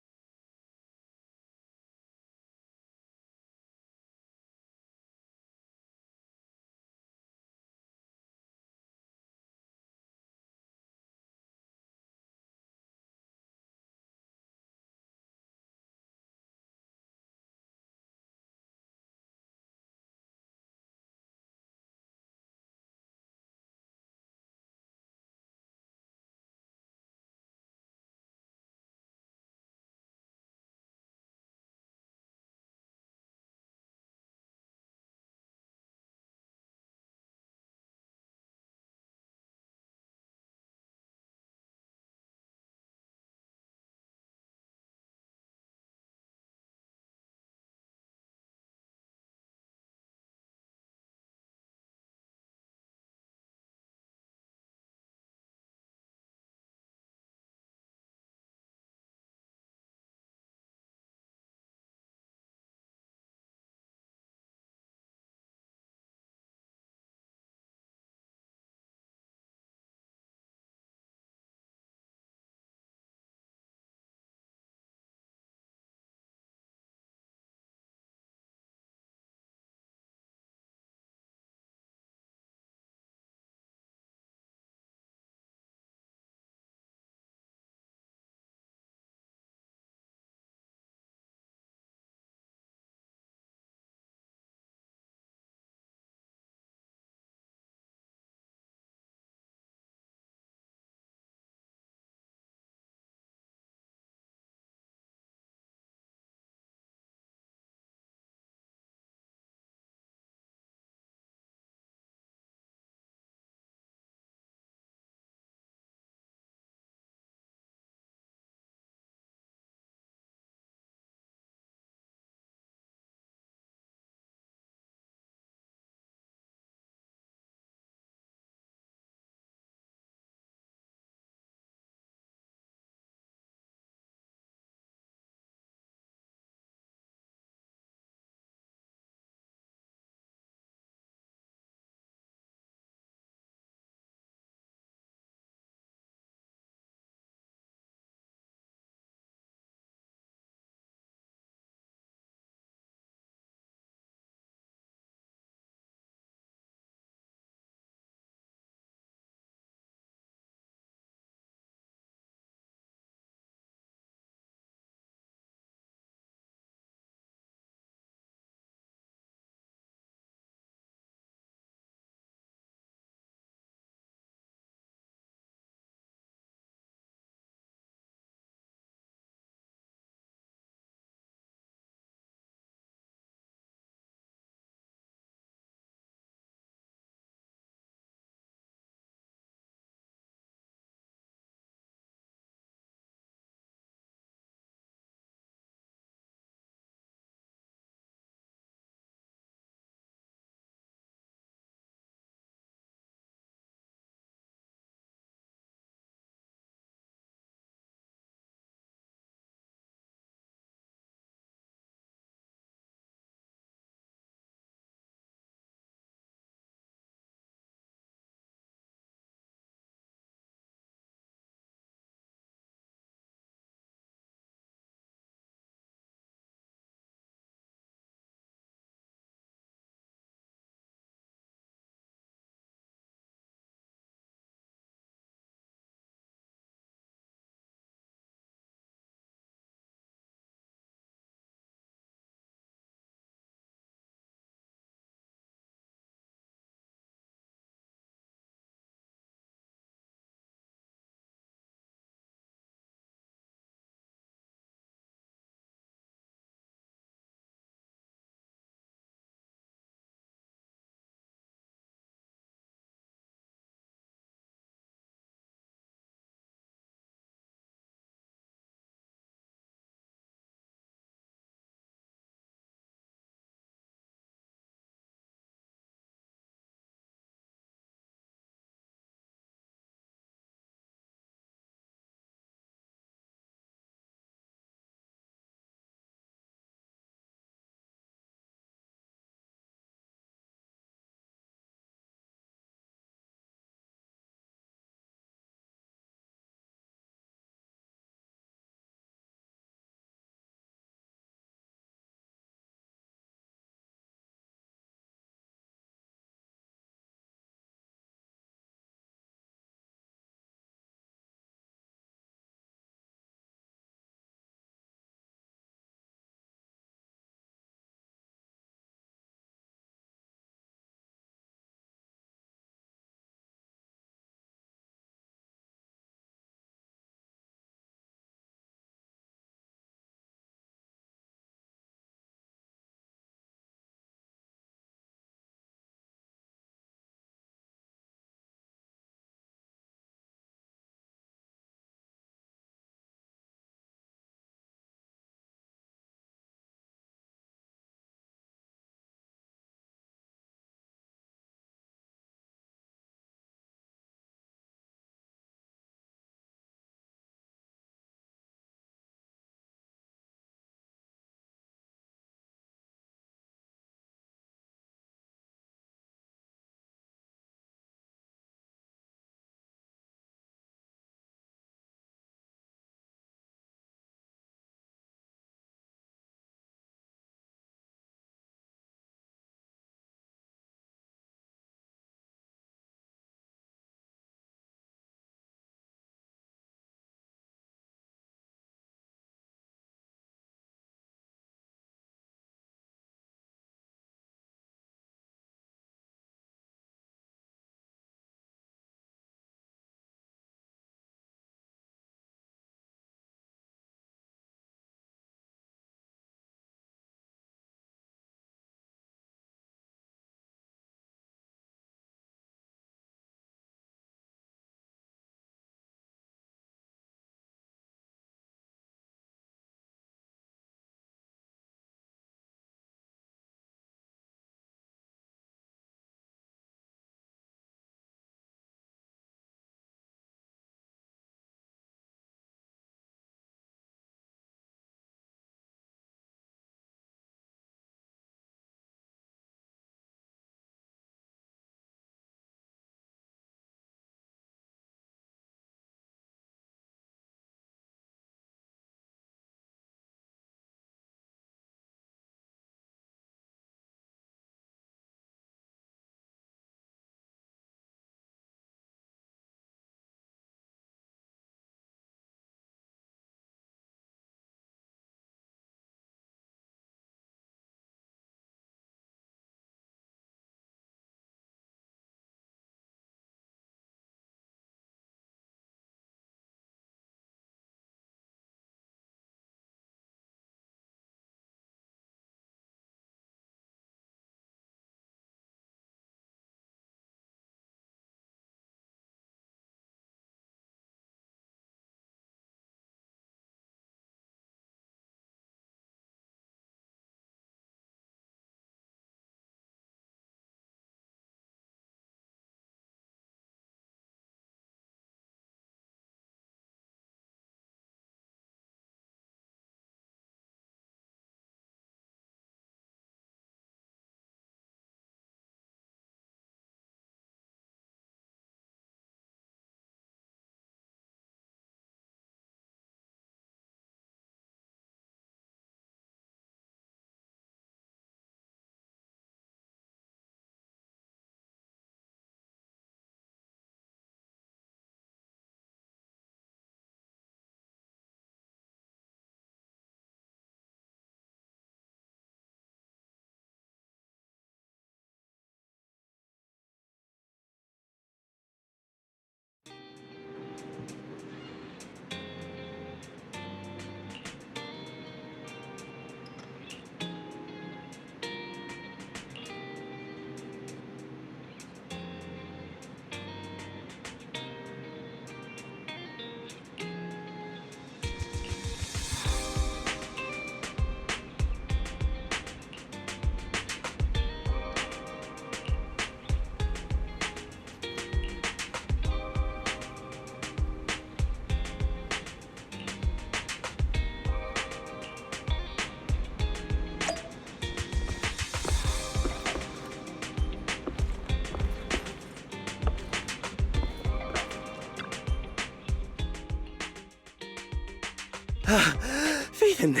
Phaethon,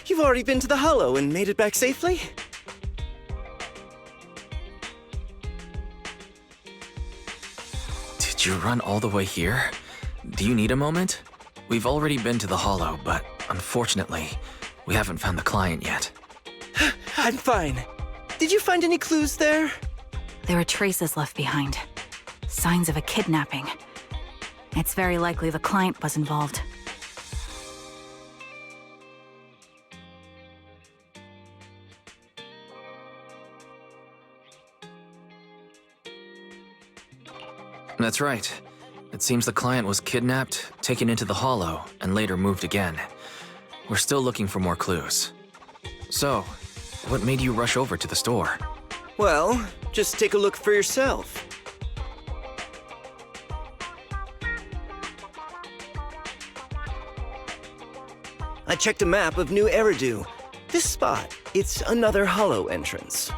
you've already been to the Hollow and made it back safely? Did you run all the way here? Do you need a moment? We've already been to the Hollow, but unfortunately, we haven't found the client yet. I'm fine. Did you find any clues there? There are traces left behind. Signs of a kidnapping. It's very likely the client was involved. That's right. It seems the client was kidnapped, taken into the Hollow, and later moved again. We're still looking for more clues. So, what made you rush over to the store? Well, just take a look for yourself. I checked a map of New Eridu. This spot, it's another Hollow entrance.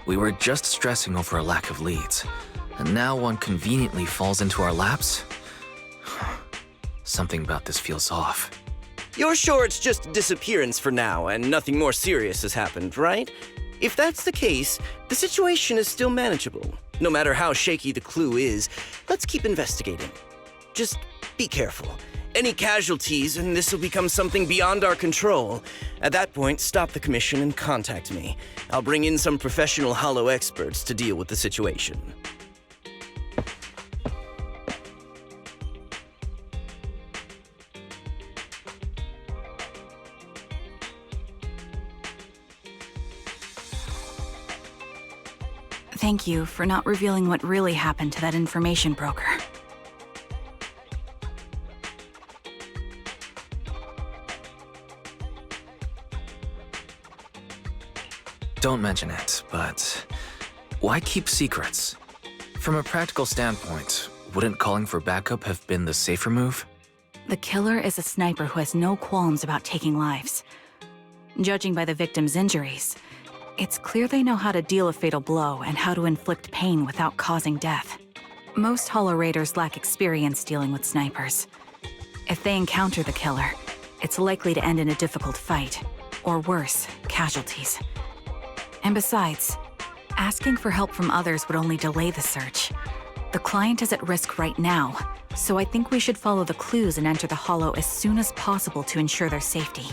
We were just stressing over a lack of leads, and now one conveniently falls into our laps? Something about this feels off. You're sure it's just a disappearance for now and nothing more serious has happened, right? If that's the case, the situation is still manageable. No matter how shaky the clue is, let's keep investigating. Just be careful. Any casualties and this will become something beyond our control. At that point, stop the commission and contact me. I'll bring in some professional Hollow experts to deal with the situation. Thank you for not revealing what really happened to that information broker. Don't mention it, but why keep secrets? From a practical standpoint, wouldn't calling for backup have been the safer move? The killer is a sniper who has no qualms about taking lives. Judging by the victim's injuries, it's clear they know how to deal a fatal blow and how to inflict pain without causing death. Most Hollow Raiders lack experience dealing with snipers. If they encounter the killer, it's likely to end in a difficult fight, or worse, casualties. And besides, asking for help from others would only delay the search. The client is at risk right now, so I think we should follow the clues and enter the Hollow as soon as possible to ensure their safety.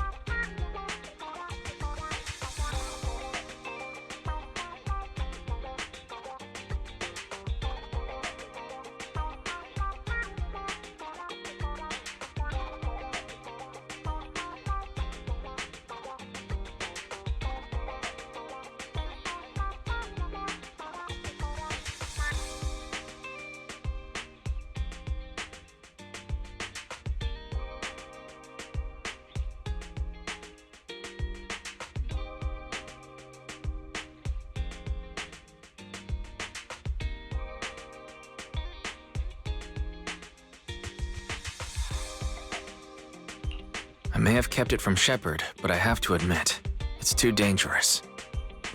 I may have kept it from Shepard, but I have to admit, it's too dangerous.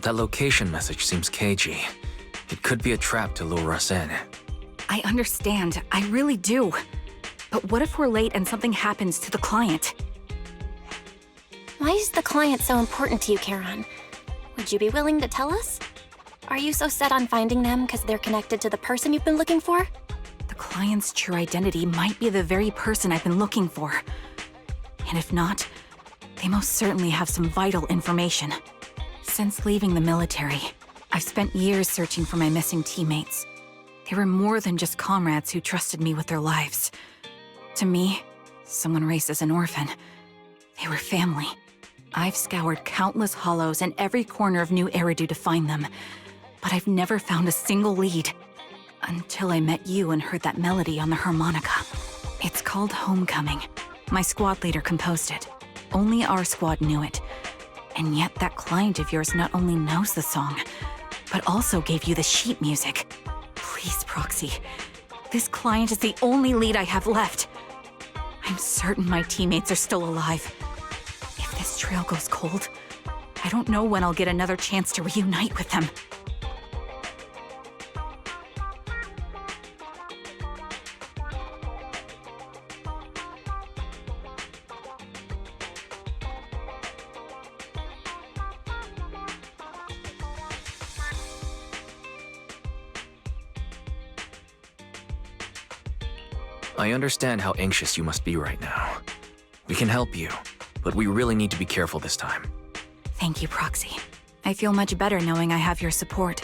That location message seems cagey. It could be a trap to lure us in. I understand, I really do. But what if we're late and something happens to the client? Why is the client so important to you, Charon? Would you be willing to tell us? Are you so set on finding them because they're connected to the person you've been looking for? The client's true identity might be the very person I've been looking for. And if not, they most certainly have some vital information. Since leaving the military, I've spent years searching for my missing teammates. They were more than just comrades who trusted me with their lives. To me, someone raised as an orphan, they were family. I've scoured countless hollows and every corner of New Eridu to find them, but I've never found a single lead. Until I met you and heard that melody on the harmonica. It's called Homecoming. My squad leader composed it. Only our squad knew it. And yet that client of yours not only knows the song, but also gave you the sheet music. Please, Proxy. This client is the only lead I have left. I'm certain my teammates are still alive. If this trail goes cold, I don't know when I'll get another chance to reunite with them. I understand how anxious you must be right now. We can help you, but we really need to be careful this time. Thank you, Proxy. I feel much better knowing I have your support.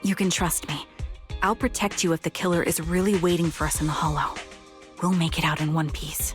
You can trust me. I'll protect you if the killer is really waiting for us in the Hollow. We'll make it out in one piece.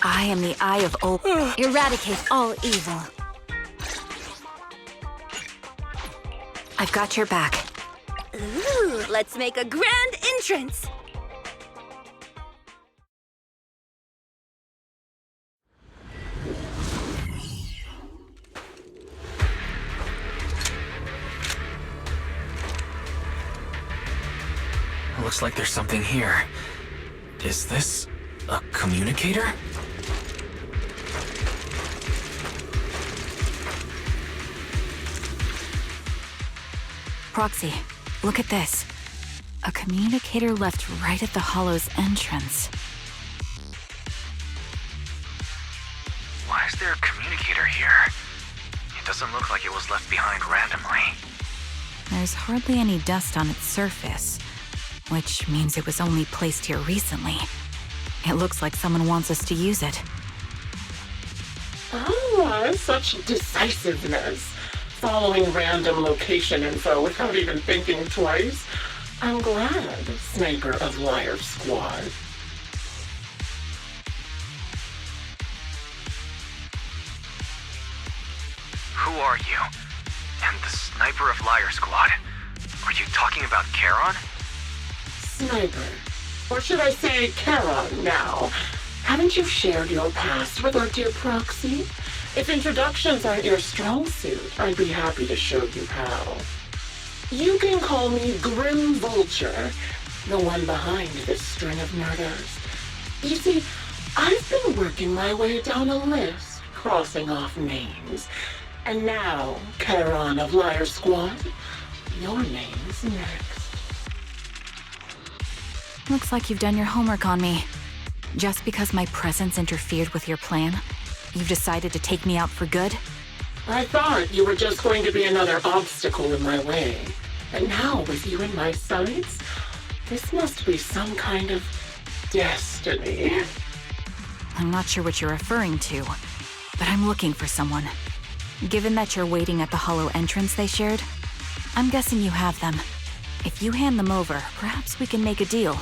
I am the Eye of Opal. Eradicate all evil. I've got your back. Ooh, let's make a grand entrance. Looks like there's something here. Is this a communicator? Proxy, look at this. A communicator left right at the Hollow's entrance. Why is there a communicator here? It doesn't look like it was left behind randomly. There's hardly any dust on its surface, which means it was only placed here recently. It looks like someone wants us to use it. Ah, such decisiveness. Following random location info without even thinking twice. I'm glad, Sniper of Liar Squad. Who are you? And the Sniper of Liar Squad? Are you talking about Charon? Sniper. Or should I say Charon now? Haven't you shared your past with our dear Proxy? If introductions aren't your strong suit, I'd be happy to show you how. You can call me Grim Vulture, the one behind this string of murders. You see, I've been working my way down a list, crossing off names. And now, Charon of Liar Squad, your name's next. Looks like you've done your homework on me. Just because my presence interfered with your plan, you've decided to take me out for good? I thought you were just going to be another obstacle in my way. And now, with you in my sights, this must be some kind of destiny. I'm not sure what you're referring to, but I'm looking for someone. Given that you're waiting at the Hollow entrance they shared, I'm guessing you have them. If you hand them over, perhaps we can make a deal.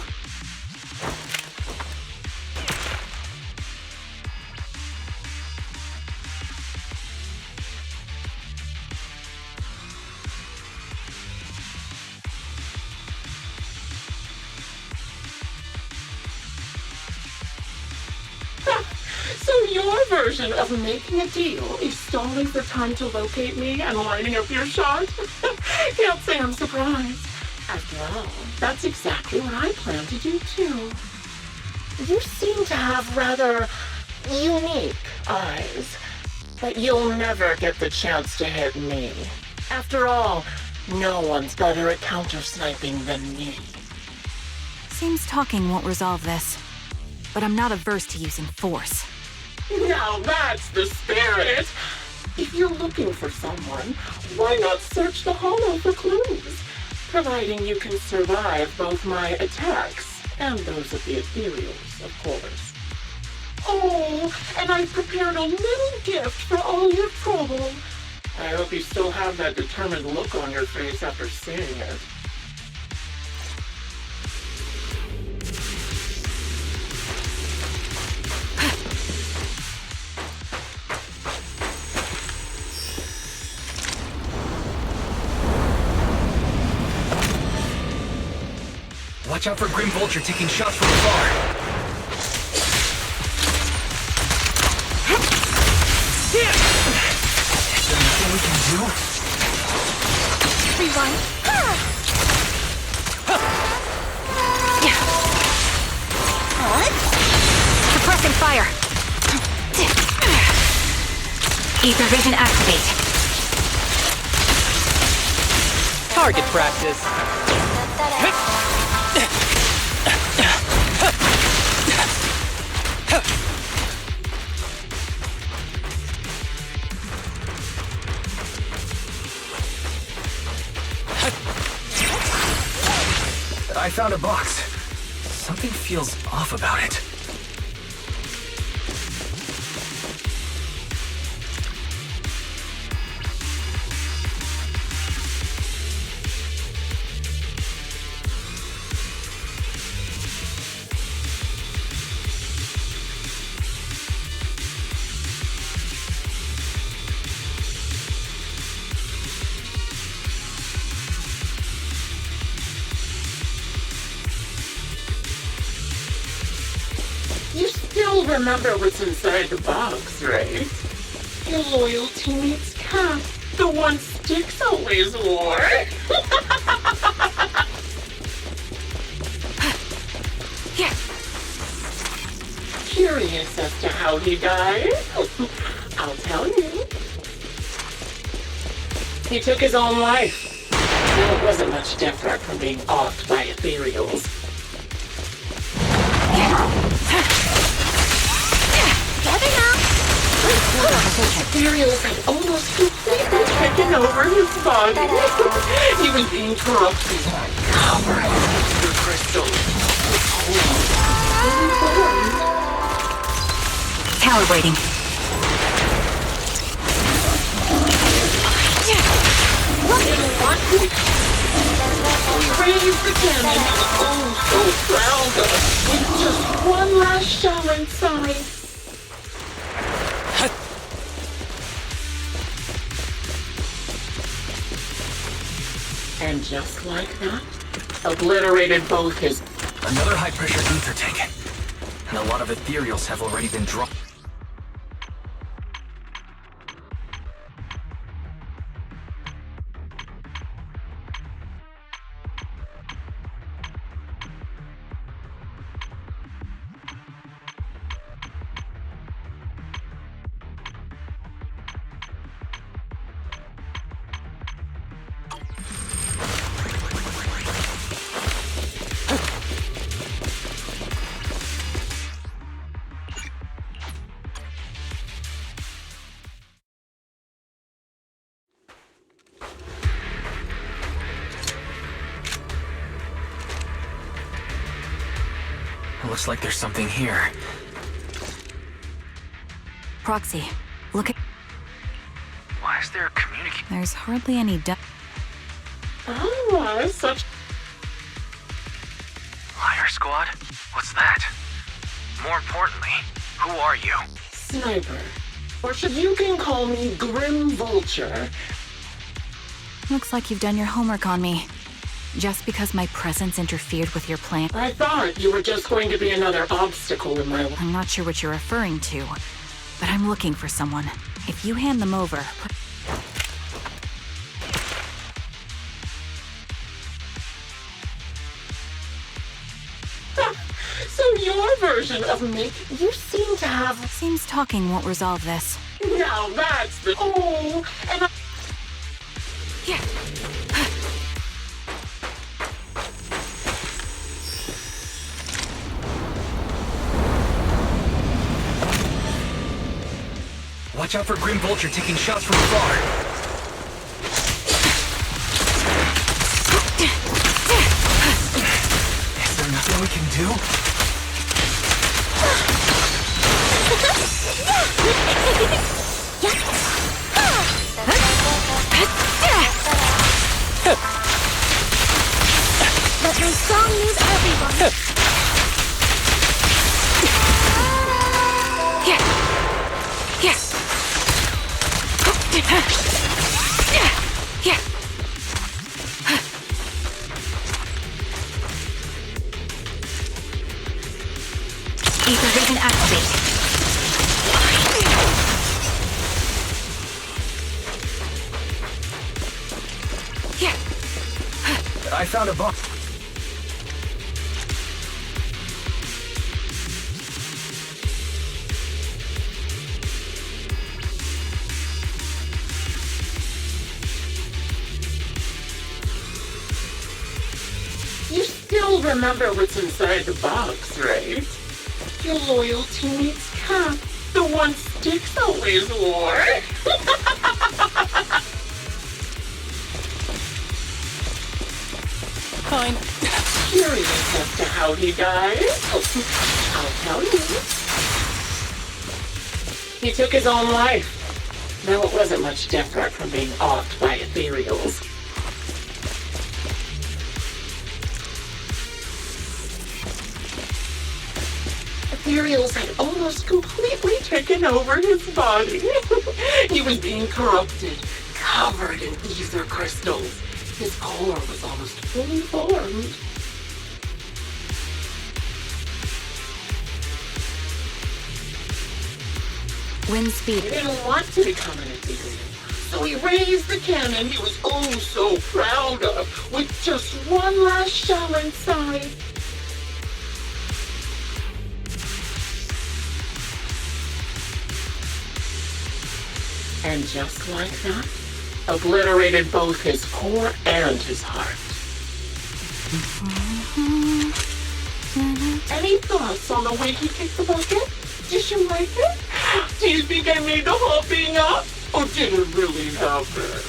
So your version of making a deal is stalling for time to locate me and lining up your shot? Can't say I'm surprised. After all, that's exactly what I plan to do too. You seem to have rather unique eyes, but you'll never get the chance to hit me. After all, no one's better at counter-sniping than me. Seems talking won't resolve this, but I'm not averse to using force. Now that's the spirit! If you're looking for someone, why not search the hollow for clues? Providing you can survive both my attacks and those of the ethereals, of course. Oh, and I've prepared a little gift for all your trouble. I hope you still have that determined look on your face after seeing it. Watch out for Grim Vulture taking shots from afar. Is there anything we can do? Rewind. Suppressing fire. Ether vision activate. Target practice. I found a box. Something feels off about it. You still remember what's inside the box, right? Your loyal teammate's cap, the one Styx always wore. Curious as to how he died? I'll tell you. He took his own life. And it wasn't much different from being offed by ethereals. Ethereals had almost completely taken over his body. Even being corrupted, covered in the crystal. Calibrating. In 1 week, we raised the cannon, so drowned us with just one last shell inside. And just like that, obliterated both his... Another high-pressure ether tank. And a lot of ethereals have already been dropped. Looks like there's something here. Proxy, look at... Why is there a communication? There's hardly any Oh, such... Liar Squad? What's that? More importantly, who are you? Sniper. Or should you can call me Grim Vulture. Looks like you've done your homework on me. Just because my presence interfered with your plan. I thought you were just going to be another obstacle in my life. I'm not sure what you're referring to, but I'm looking for someone. If you hand them over... So your version of me, you seem to have... Seems talking won't resolve this. Now that's the... Oh, and I... Yeah. Watch out for Grim Vulture taking shots from afar. Is there nothing we can do? But my song needs everyone. Ether vision activate. I found a bomb. You still remember what's inside the box, right? Your loyal teammate's cap, the one Styx always wore. Fine. Curious as to how he died? I'll tell you. He took his own life. Now it wasn't much different from being offed by ethereals. Ethereals had almost completely taken over his body. He was being corrupted, covered in ether crystals. His core was almost fully formed. Wind speed. He didn't want to become an ethereal, so he raised the cannon he was oh so proud of, with just one last shell inside. And just like that, obliterated both his core and his heart. Any thoughts on the way he kicked the bucket? Did you like it? Do you think I made the whole thing up? Or did it really happen?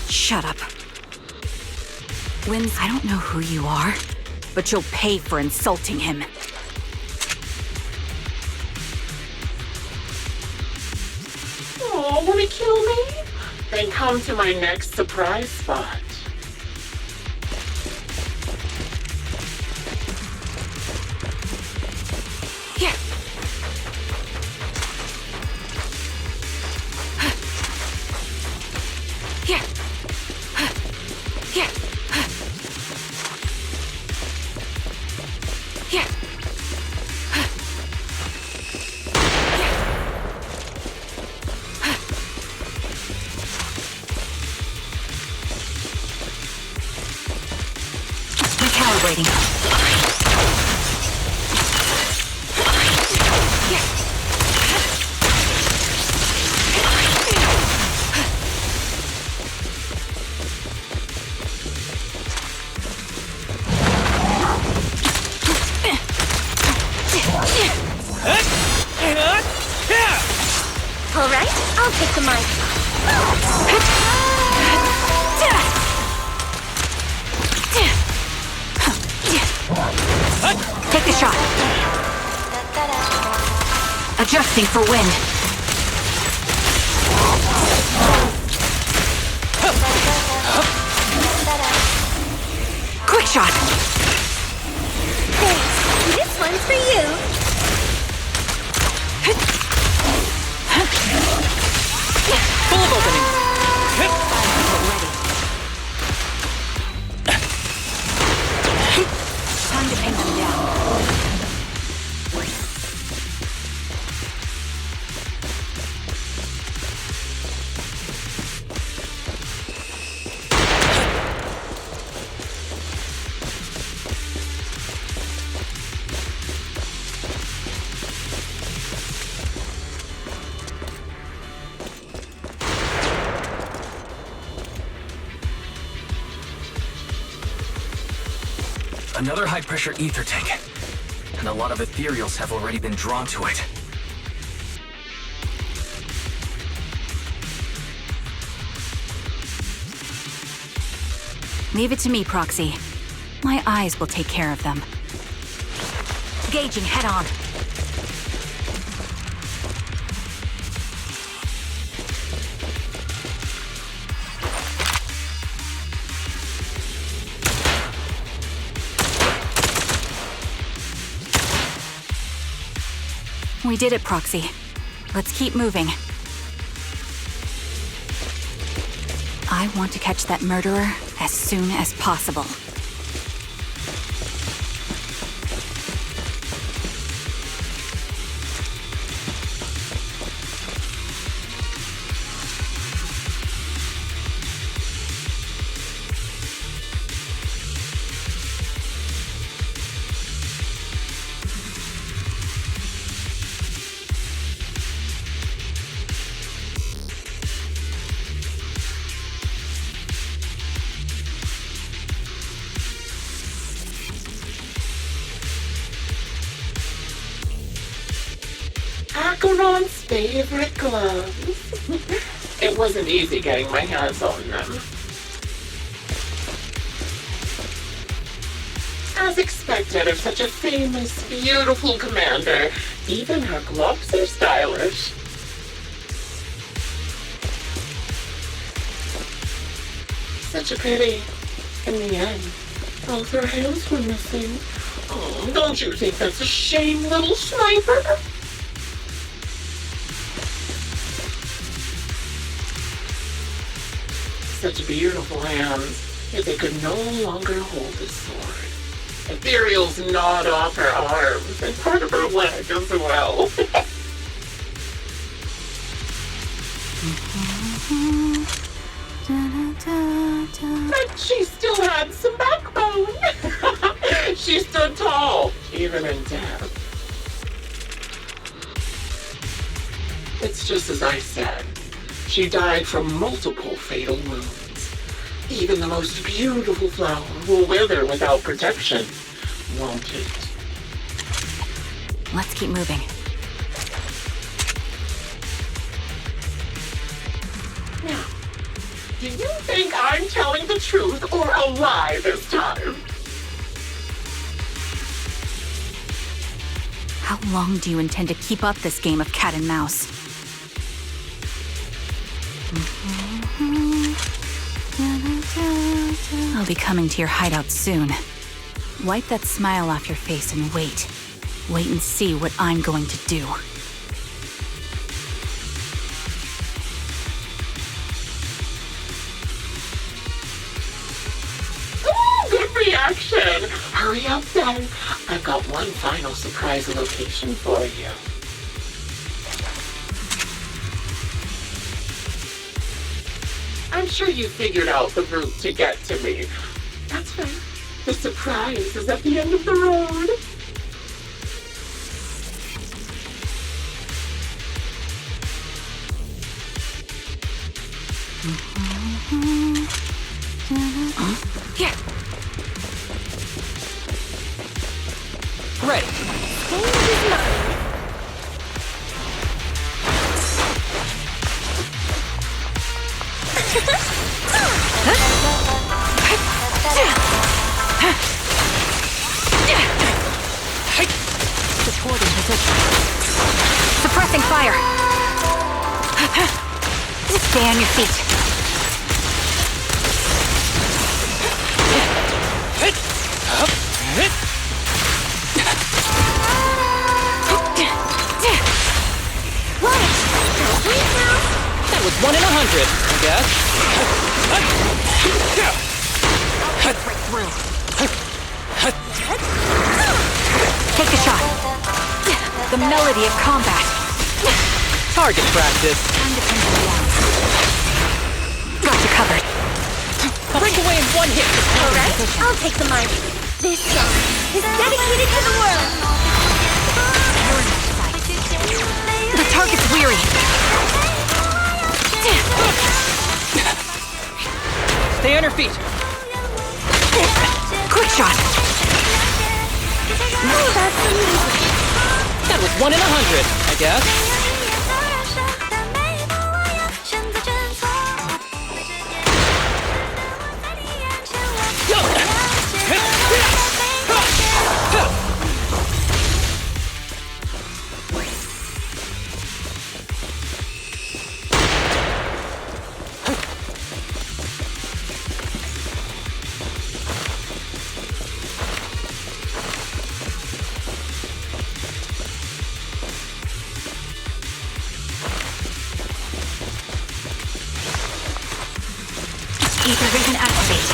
Shut up. Winds, I don't know who you are, but you'll pay for insulting him. Oh, wanna kill me? Then come to my next surprise spot. Yeah. Yeah. Yeah. Yeah. Recalibrating. All right, I'll take the mic. Take the shot. Adjusting for wind. Quick shot. Thanks. This one's for you. Full of openings. Time to pin them down. Another high-pressure ether tank. And a lot of ethereals have already been drawn to it. Leave it to me, Proxy. My eyes will take care of them. Gauging head on. We did it, Proxy. Let's keep moving. I want to catch that murderer as soon as possible. Acheron's favorite gloves. It wasn't easy getting my hands on them. As expected of such a famous, beautiful commander, even her gloves are stylish. Such a pity. In the end, both her hands were missing. Oh, don't you think that's a shame, little sniper? Such beautiful hands, yet they could no longer hold the sword. Ethereals gnawed off her arms and part of her leg as well. But she still had some backbone. She stood tall, even in death. It's just as I said. She died from multiple fatal wounds. Even the most beautiful flower will wither without protection, won't it? Let's keep moving. Now, do you think I'm telling the truth or a lie this time? How long do you intend to keep up this game of cat and mouse? I'll be coming to your hideout soon. Wipe that smile off your face and wait. Wait and see what I'm going to do. Ooh, good reaction! Hurry up then. I've got one final surprise location for you. I'm sure you figured out the route to get to me. That's right. The surprise is at the end of the road. Here. Ready. Supporting position. Suppressing fire. Stay on your feet. That was 1 in 100, I guess. Break through. Take the shot. The melody of combat. Target practice. Got you covered. Break away in 1 hit. All right, I'll take the mic. This song is dedicated to the world. The target's weary. Stay on your feet. Quick shot. That was 1 in 100, I guess. Ether vision activate.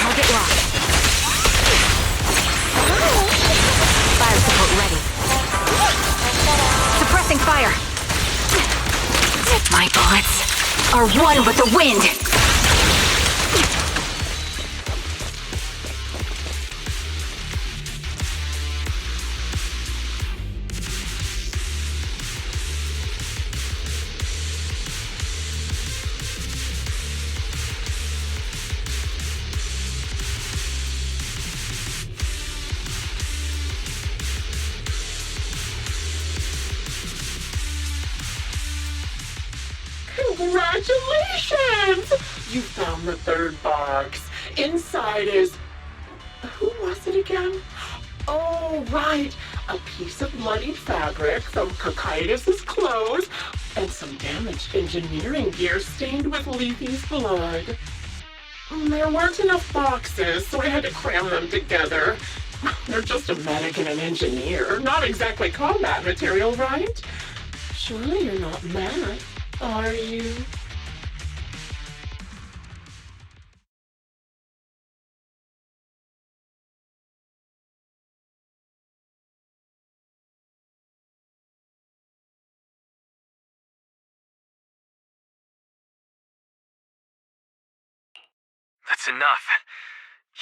Target locked. Fire support ready. Suppressing fire. My bullets are one with the wind. Congratulations! You found the third box. Inside is... Who was it again? Oh, right. A piece of bloodied fabric, some Cocytus's clothes, and some damaged engineering gear stained with Leafy's blood. There weren't enough boxes, so I had to cram them together. They're just a medic and an engineer. Not exactly combat material, right? Surely you're not mad, are you? That's enough.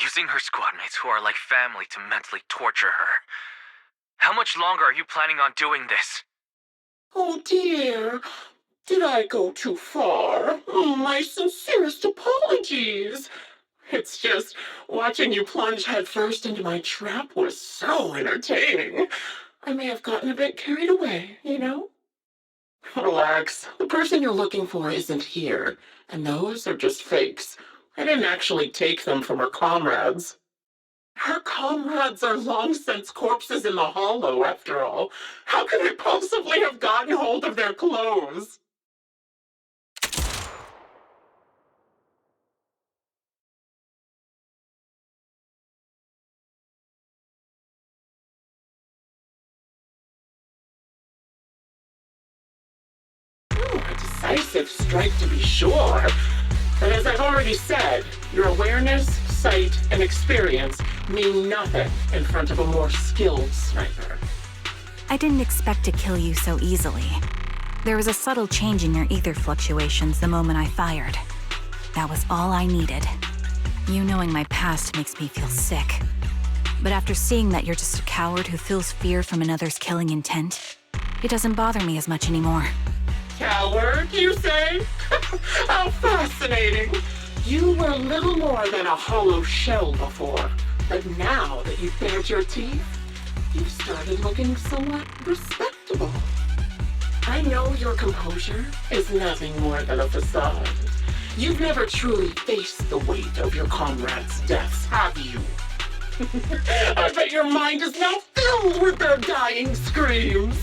Using her squad mates who are like family to mentally torture her. How much longer are you planning on doing this? Oh dear. Did I go too far? My sincerest apologies. It's just, watching you plunge headfirst into my trap was so entertaining. I may have gotten a bit carried away, you know? Relax. The person you're looking for isn't here, and those are just fakes. I didn't actually take them from her comrades. Her comrades are long since corpses in the hollow, after all. How could I possibly have gotten hold of their clothes? A decisive strike to be sure. But as I've already said, your awareness, sight, and experience mean nothing in front of a more skilled sniper. I didn't expect to kill you so easily. There was a subtle change in your ether fluctuations the moment I fired. That was all I needed. You knowing my past makes me feel sick. But after seeing that you're just a coward who feels fear from another's killing intent, it doesn't bother me as much anymore. Coward, you say? How fascinating! You were little more than a hollow shell before, but now that you've bared your teeth, you've started looking somewhat respectable. I know your composure is nothing more than a facade. You've never truly faced the weight of your comrades' deaths, have you? I bet your mind is now filled with their dying screams.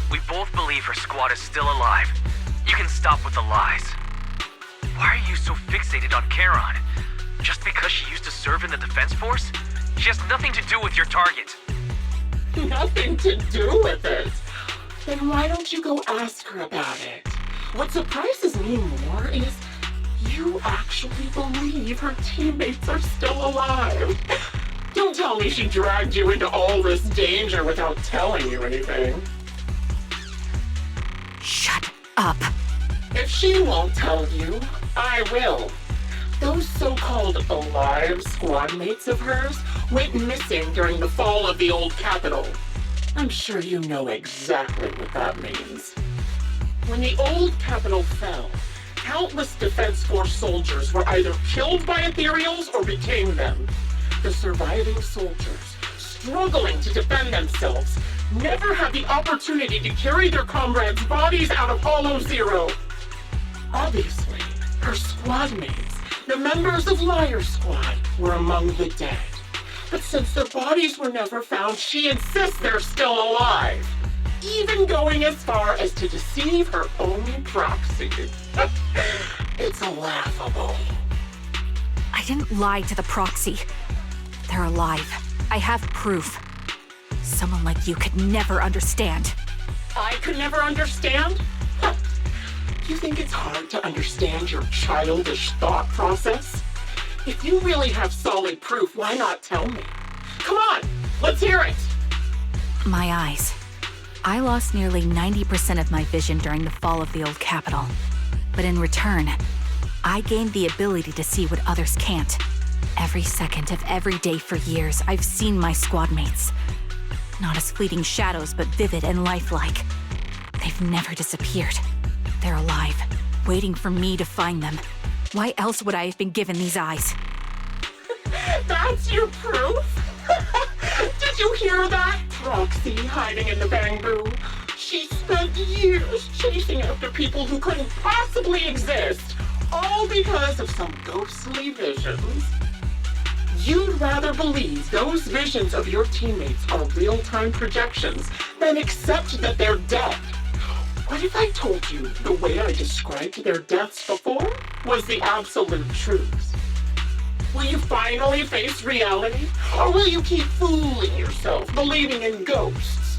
We both believe her squad is still alive. You can stop with the lies. Why are you so fixated on Charon? Just because she used to serve in the defense force? She has nothing to do with your target. Nothing to do with it? Then why don't you go ask her about it? What surprises me more is you actually believe her teammates are still alive. Don't tell me she dragged you into all this danger without telling you anything. Shut up. If she won't tell you, I will. Those so-called alive squad mates of hers went missing during the fall of the old capital. I'm sure you know exactly what that means. When the old capital fell, countless Defense Force soldiers were either killed by ethereals or became them. The surviving soldiers, struggling to defend themselves, never had the opportunity to carry their comrades' bodies out of Hollow Zero. Obviously, her squad mates, the members of Liar Squad, were among the dead. But since their bodies were never found, she insists they're still alive, even going as far as to deceive her own proxy. It's laughable. I didn't lie to the proxy. They're alive. I have proof. Someone like you could never understand. I could never understand? Huh. You think it's hard to understand your childish thought process? If you really have solid proof, why not tell me? Come on, let's hear it! My eyes. I lost nearly 90% of my vision during the fall of the old capital. But in return, I gained the ability to see what others can't. Every second of every day for years, I've seen my squad mates. Not as fleeting shadows, but vivid and lifelike. They've never disappeared. They're alive, waiting for me to find them. Why else would I have been given these eyes? That's your proof? Did you hear that? Proxy hiding in the bamboo. She spent years chasing after people who couldn't possibly exist, all because of some ghostly visions. You'd rather believe those visions of your teammates are real-time projections than accept that they're dead. What if I told you the way I described their deaths before was the absolute truth? Will you finally face reality? Or will you keep fooling yourself, believing in ghosts?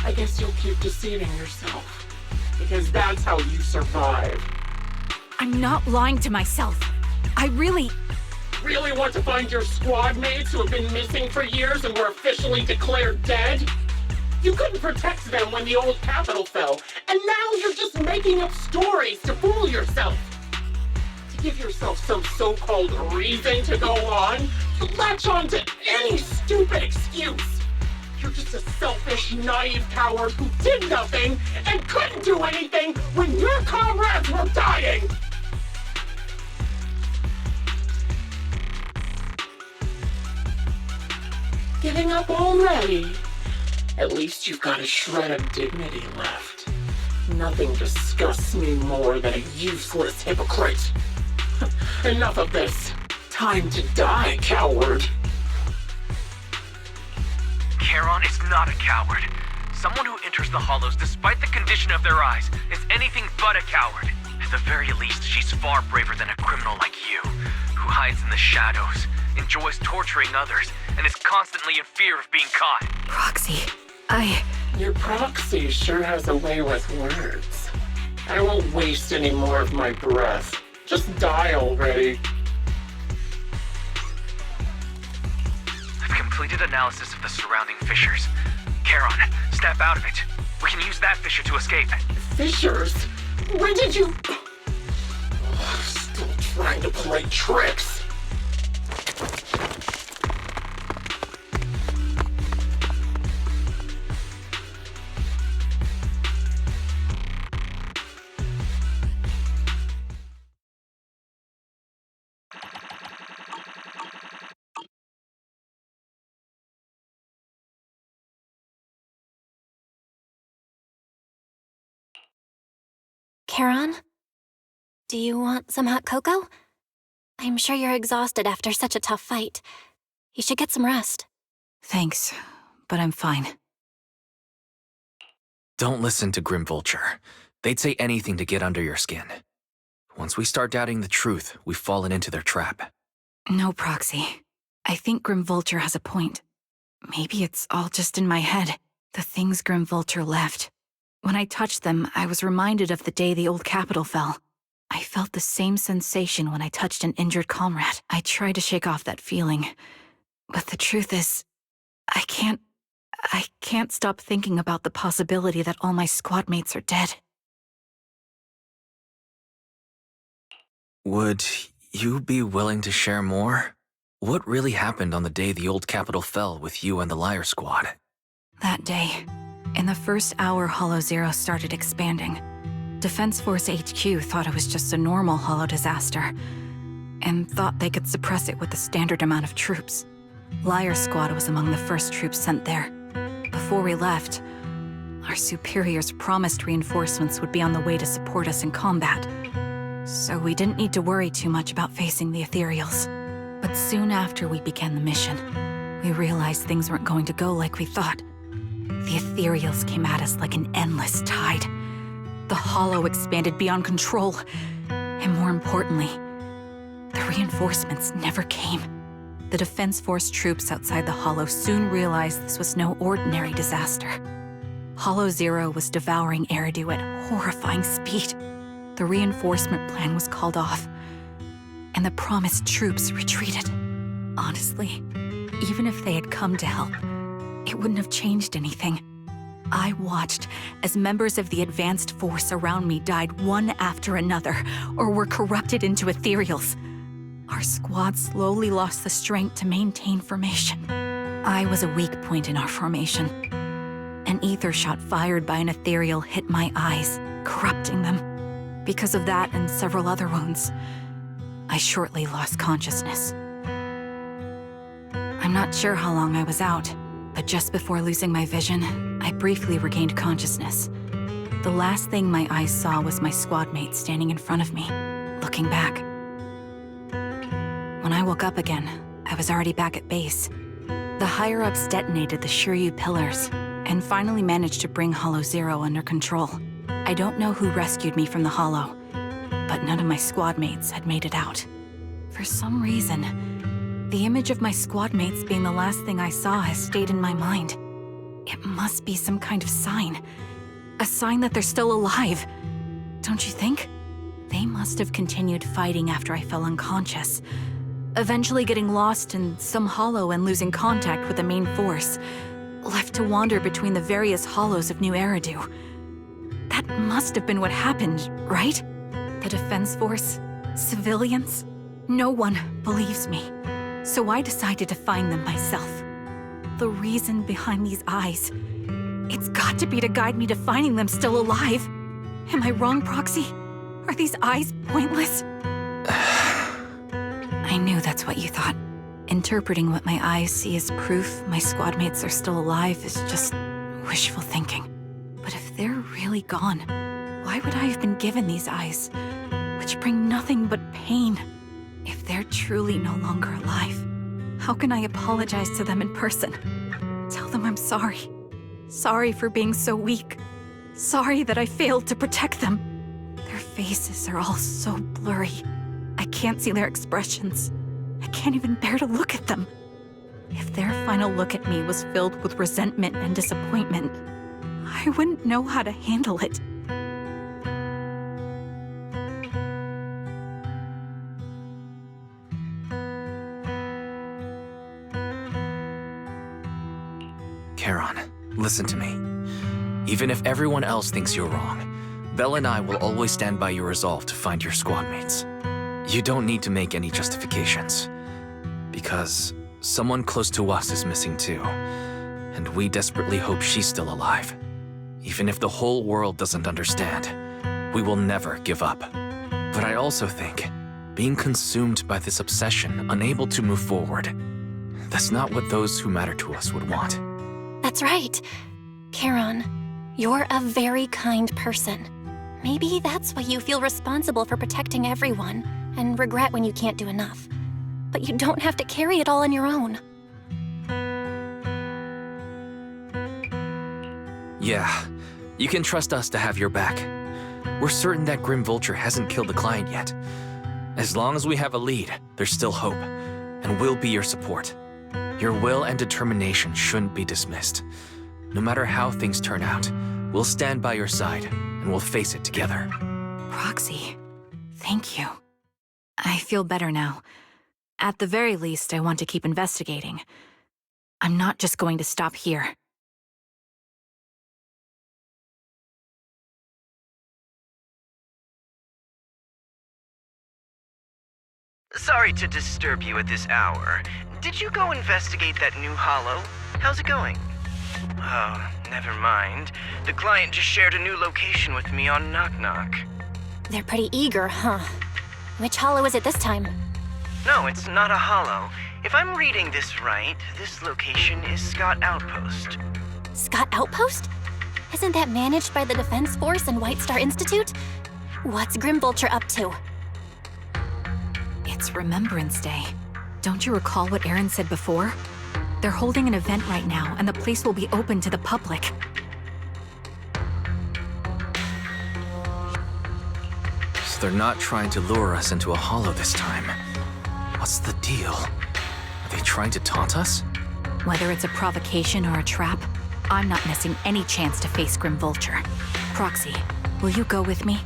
I guess you'll keep deceiving yourself, because that's how you survive. I'm not lying to myself. I really want to find your squad mates who have been missing for years and were officially declared dead? You couldn't protect them when the old capital fell, and now you're just making up stories to fool yourself. To give yourself some so-called reason to go on, you latch on to any stupid excuse. You're just a selfish, naive coward who did nothing and couldn't do anything when your comrades were dying. Giving up already? At least you've got a shred of dignity left. Nothing disgusts me more than a useless hypocrite. Enough of this. Time to die, coward. Charon is not a coward. Someone who enters the Hollows despite the condition of their eyes is anything but a coward. At the very least, she's far braver than a criminal like you, who hides in the shadows, enjoys torturing others, and is constantly in fear of being caught. Proxy, Your proxy sure has a way with words. I won't waste any more of my breath. Just die already. I've completed analysis of the surrounding fissures. Charon, snap out of it. We can use that fissure to escape. Fissures? When did you... Still trying to play tricks. Charon? Do you want some hot cocoa? I'm sure you're exhausted after such a tough fight. You should get some rest. thanks, but I'm fine. Don't listen to Grim Vulture. They'd say anything to get under your skin. Once we start doubting the truth, we've fallen into their trap. No, Proxy. I think Grim Vulture has a point. Maybe it's all just in my head. The things Grim Vulture left. When I touched them, I was reminded of the day the old capital fell. I felt the same sensation when I touched an injured comrade. I tried to shake off that feeling, But the truth is, I can't stop thinking about the possibility that all my squad mates are dead. Would you be willing to share more? What really happened on the day the old capital fell with you and the Liar Squad? That day, in the first hour Hollow Zero started expanding, Defense Force HQ thought it was just a normal Hollow disaster, and thought they could suppress it with the standard amount of troops. Liar Squad was among the first troops sent there. Before we left, our superiors promised reinforcements would be on the way to support us in combat, so we didn't need to worry too much about facing the Ethereals. But soon after we began the mission, we realized things weren't going to go like we thought. The Ethereals came at us like an endless tide. The Hollow expanded beyond control, and more importantly, the reinforcements never came. The Defense Force troops outside the Hollow soon realized this was no ordinary disaster. Hollow Zero was devouring Eridu at horrifying speed. The reinforcement plan was called off, and the promised troops retreated. Honestly, even if they had come to help, it wouldn't have changed anything. I watched as members of the advanced force around me died one after another, or were corrupted into Ethereals. Our squad slowly lost the strength to maintain formation. I was a weak point in our formation. An ether shot fired by an Ethereal hit my eyes, corrupting them. Because of that and several other wounds, I shortly lost consciousness. I'm not sure how long I was out, but just before losing my vision, I briefly regained consciousness. The last thing my eyes saw was my squad mate standing in front of me, looking back. When I woke up again, I was already back at base. The higher-ups detonated the Shiryu pillars, and finally managed to bring Hollow Zero under control. I don't know who rescued me from the Hollow, but none of my squad mates had made it out. For some reason, the image of my squad mates being the last thing I saw has stayed in my mind. It must be some kind of sign. A sign that they're still alive. Don't you think? They must have continued fighting after I fell unconscious, eventually getting lost in some hollow and losing contact with the main force, left to wander between the various hollows of New Eridu. That must have been what happened, right? The Defense Force? Civilians? No one believes me. So I decided to find them myself. The reason behind these eyes, it's got to be to guide me to finding them still alive. Am I wrong, Proxy? Are these eyes pointless? I knew that's what you thought. Interpreting what my eyes see as proof my squad mates are still alive is just wishful thinking. But if they're really gone, why would I have been given these eyes, which bring nothing but pain? If they're truly no longer alive, how can I apologize to them in person? Tell them I'm sorry. Sorry for being so weak. Sorry that I failed to protect them. Their faces are all so blurry. I can't see their expressions. I can't even bear to look at them. If their final look at me was filled with resentment and disappointment, I wouldn't know how to handle it. Charon, listen to me. Even if everyone else thinks you're wrong, Belle and I will always stand by your resolve to find your squad mates. You don't need to make any justifications, because someone close to us is missing too, and we desperately hope she's still alive. Even if the whole world doesn't understand, we will never give up. But I also think, being consumed by this obsession, unable to move forward, that's not what those who matter to us would want. That's right. Charon, you're a very kind person. Maybe that's why you feel responsible for protecting everyone, and regret when you can't do enough. But you don't have to carry it all on your own. Yeah, you can trust us to have your back. We're certain that Grim Vulture hasn't killed the client yet. As long as we have a lead, there's still hope, and we'll be your support. Your will and determination shouldn't be dismissed. No matter how things turn out, we'll stand by your side, and we'll face it together. Proxy, thank you. I feel better now. At the very least, I want to keep investigating. I'm not just going to stop here. Sorry to disturb you at this hour. Did you go investigate that new hollow? How's it going? Oh, never mind. The client just shared a new location with me on Knock Knock. They're pretty eager, huh? Which hollow is it this time? No, it's not a hollow. If I'm reading this right, this location is Scott Outpost. Scott Outpost? Isn't that managed by the Defense Force and White Star Institute? What's Grim Vulture up to? It's Remembrance Day. Don't you recall what Aaron said before? They're holding an event right now, and the place will be open to the public. So they're not trying to lure us into a hollow this time. What's the deal? Are they trying to taunt us? Whether it's a provocation or a trap, I'm not missing any chance to face Grim Vulture. Proxy, will you go with me?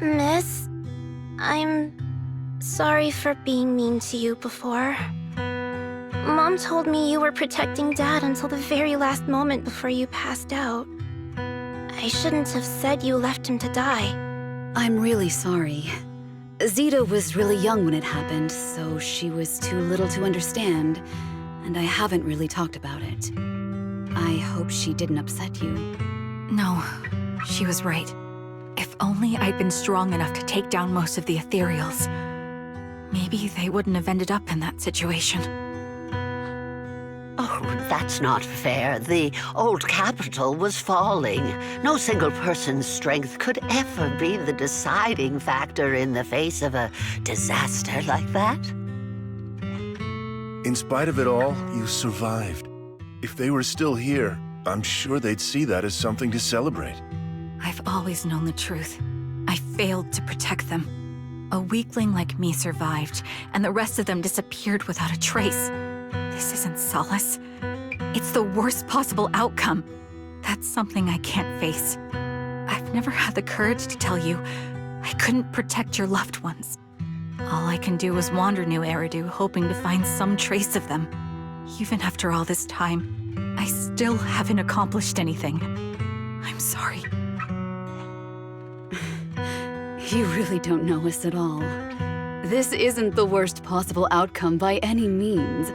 Miss, I'm sorry for being mean to you before. Mom told me you were protecting Dad until the very last moment before you passed out. I shouldn't have said you left him to die. I'm really sorry. Zita was really young when it happened, so she was too little to understand, and I haven't really talked about it. I hope she didn't upset you. No, she was right. If only I'd been strong enough to take down most of the ethereals, maybe they wouldn't have ended up in that situation. Oh, that's not fair. The old capital was falling. No single person's strength could ever be the deciding factor in the face of a disaster like that. In spite of it all, you survived. If they were still here, I'm sure they'd see that as something to celebrate. I've always known the truth. I failed to protect them. A weakling like me survived, and the rest of them disappeared without a trace. This isn't solace. It's the worst possible outcome. That's something I can't face. I've never had the courage to tell you I couldn't protect your loved ones. All I can do is wander New Eridu, hoping to find some trace of them. Even after all this time, I still haven't accomplished anything. I'm sorry. You really don't know us at all. This isn't the worst possible outcome by any means.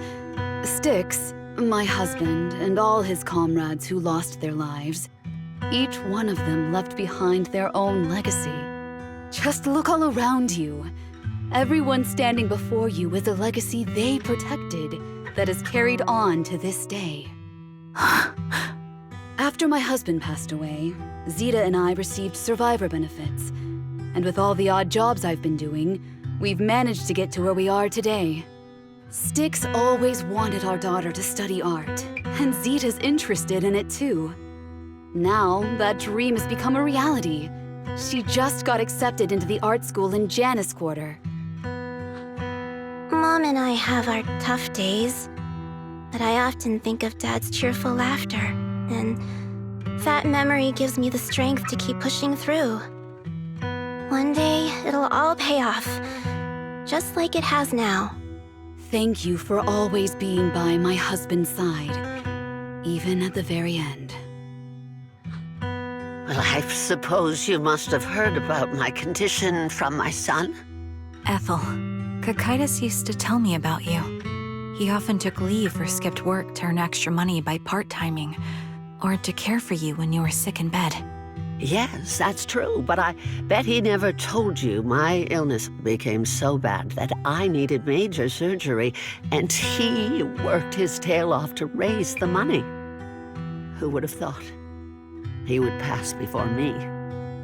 Styx, my husband, and all his comrades who lost their lives, each one of them left behind their own legacy. Just look all around you. Everyone standing before you is a legacy they protected that is carried on to this day. After my husband passed away, Zita and I received survivor benefits. And with all the odd jobs I've been doing, we've managed to get to where we are today. Styx always wanted our daughter to study art, and Zita's interested in it too. Now, that dream has become a reality. She just got accepted into the art school in Janus Quarter. Mom and I have our tough days, but I often think of Dad's cheerful laughter, and that memory gives me the strength to keep pushing through. One day, it'll all pay off, just like it has now. Thank you for always being by my husband's side, even at the very end. Well, I suppose you must have heard about my condition from my son. Ethel, Kakaitis used to tell me about you. He often took leave or skipped work to earn extra money by part-timing, or to care for you when you were sick in bed. Yes, that's true, but I bet he never told you my illness became so bad that I needed major surgery, and he worked his tail off to raise the money. Who would have thought he would pass before me?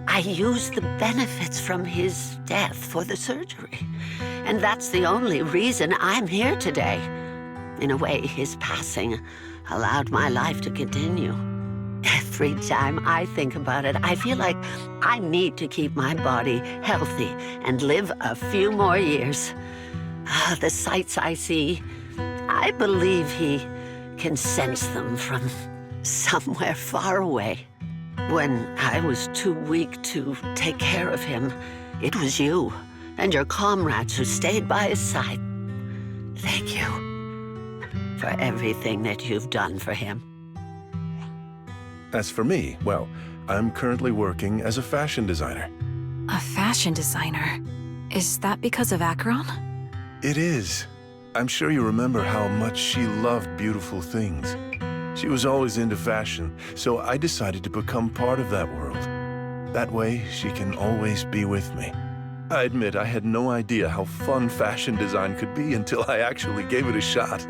I used the benefits from his death for the surgery, and that's the only reason I'm here today. In a way, his passing allowed my life to continue. Every time I think about it, I feel like I need to keep my body healthy and live a few more years. The sights I see, I believe he can sense them from somewhere far away. When I was too weak to take care of him, it was you and your comrades who stayed by his side. Thank you for everything that you've done for him. As for me, well, I'm currently working as a fashion designer. A fashion designer? Is that because of Acheron? It is. I'm sure you remember how much she loved beautiful things. She was always into fashion, so I decided to become part of that world. That way, she can always be with me. I admit I had no idea how fun fashion design could be until I actually gave it a shot.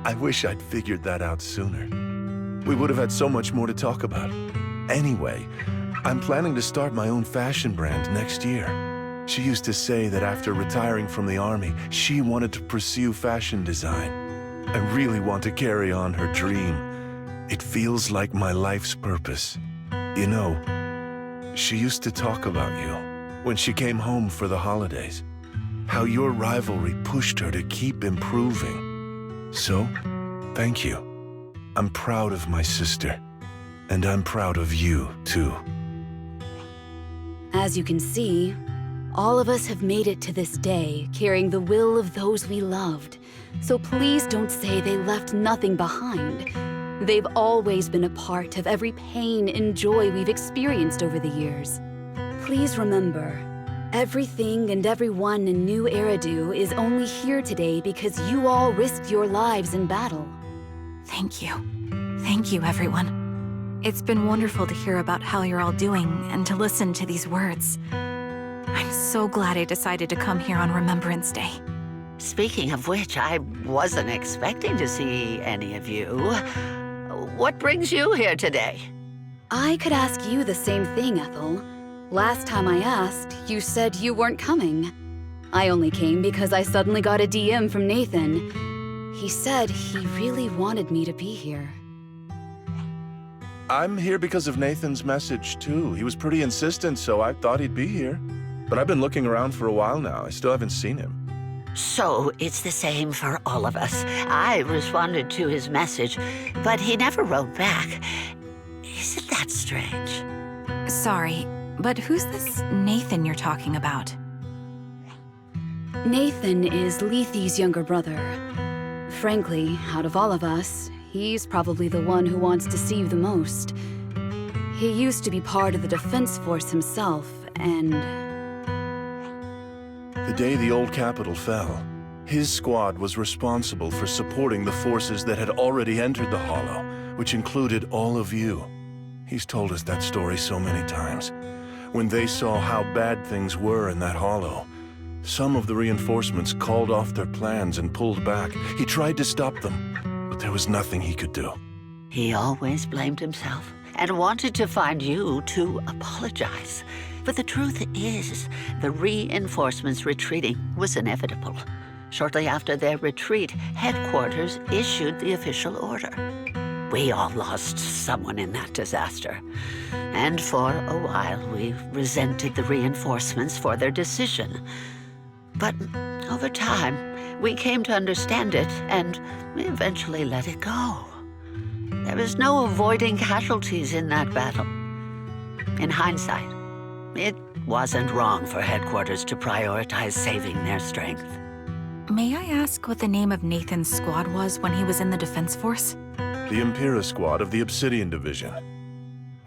I wish I'd figured that out sooner. We would have had so much more to talk about. Anyway, I'm planning to start my own fashion brand next year. She used to say that after retiring from the army, she wanted to pursue fashion design. I really want to carry on her dream. It feels like my life's purpose. You know, she used to talk about you when she came home for the holidays. How your rivalry pushed her to keep improving. So, thank you. I'm proud of my sister, and I'm proud of you, too. As you can see, all of us have made it to this day, carrying the will of those we loved. So please don't say they left nothing behind. They've always been a part of every pain and joy we've experienced over the years. Please remember, everything and everyone in New Eridu is only here today because you all risked your lives in battle. Thank you. Thank you, everyone. It's been wonderful to hear about how you're all doing and to listen to these words. I'm so glad I decided to come here on Remembrance Day. Speaking of which, I wasn't expecting to see any of you. What brings you here today? I could ask you the same thing, Ethel. Last time I asked, you said you weren't coming. I only came because I suddenly got a DM from Nathan. He said he really wanted me to be here. I'm here because of Nathan's message, too. He was pretty insistent, so I thought he'd be here. But I've been looking around for a while now. I still haven't seen him. So it's the same for all of us. I responded to his message, but he never wrote back. Isn't that strange? Sorry, but who's this Nathan you're talking about? Nathan is Lethe's younger brother. Frankly, out of all of us, he's probably the one who wants to see you the most. He used to be part of the Defense Force himself, and... The day the old capital fell, his squad was responsible for supporting the forces that had already entered the Hollow, which included all of you. He's told us that story so many times. When they saw how bad things were in that Hollow, some of the reinforcements called off their plans and pulled back. He tried to stop them, but there was nothing he could do. He always blamed himself and wanted to find you to apologize. But the truth is, the reinforcements retreating was inevitable. Shortly after their retreat, headquarters issued the official order. We all lost someone in that disaster. And for a while, we resented the reinforcements for their decision. But over time, we came to understand it, and we eventually let it go. There was no avoiding casualties in that battle. In hindsight, it wasn't wrong for headquarters to prioritize saving their strength. May I ask what the name of Nathan's squad was when he was in the Defense Force? The Impera squad of the Obsidian Division.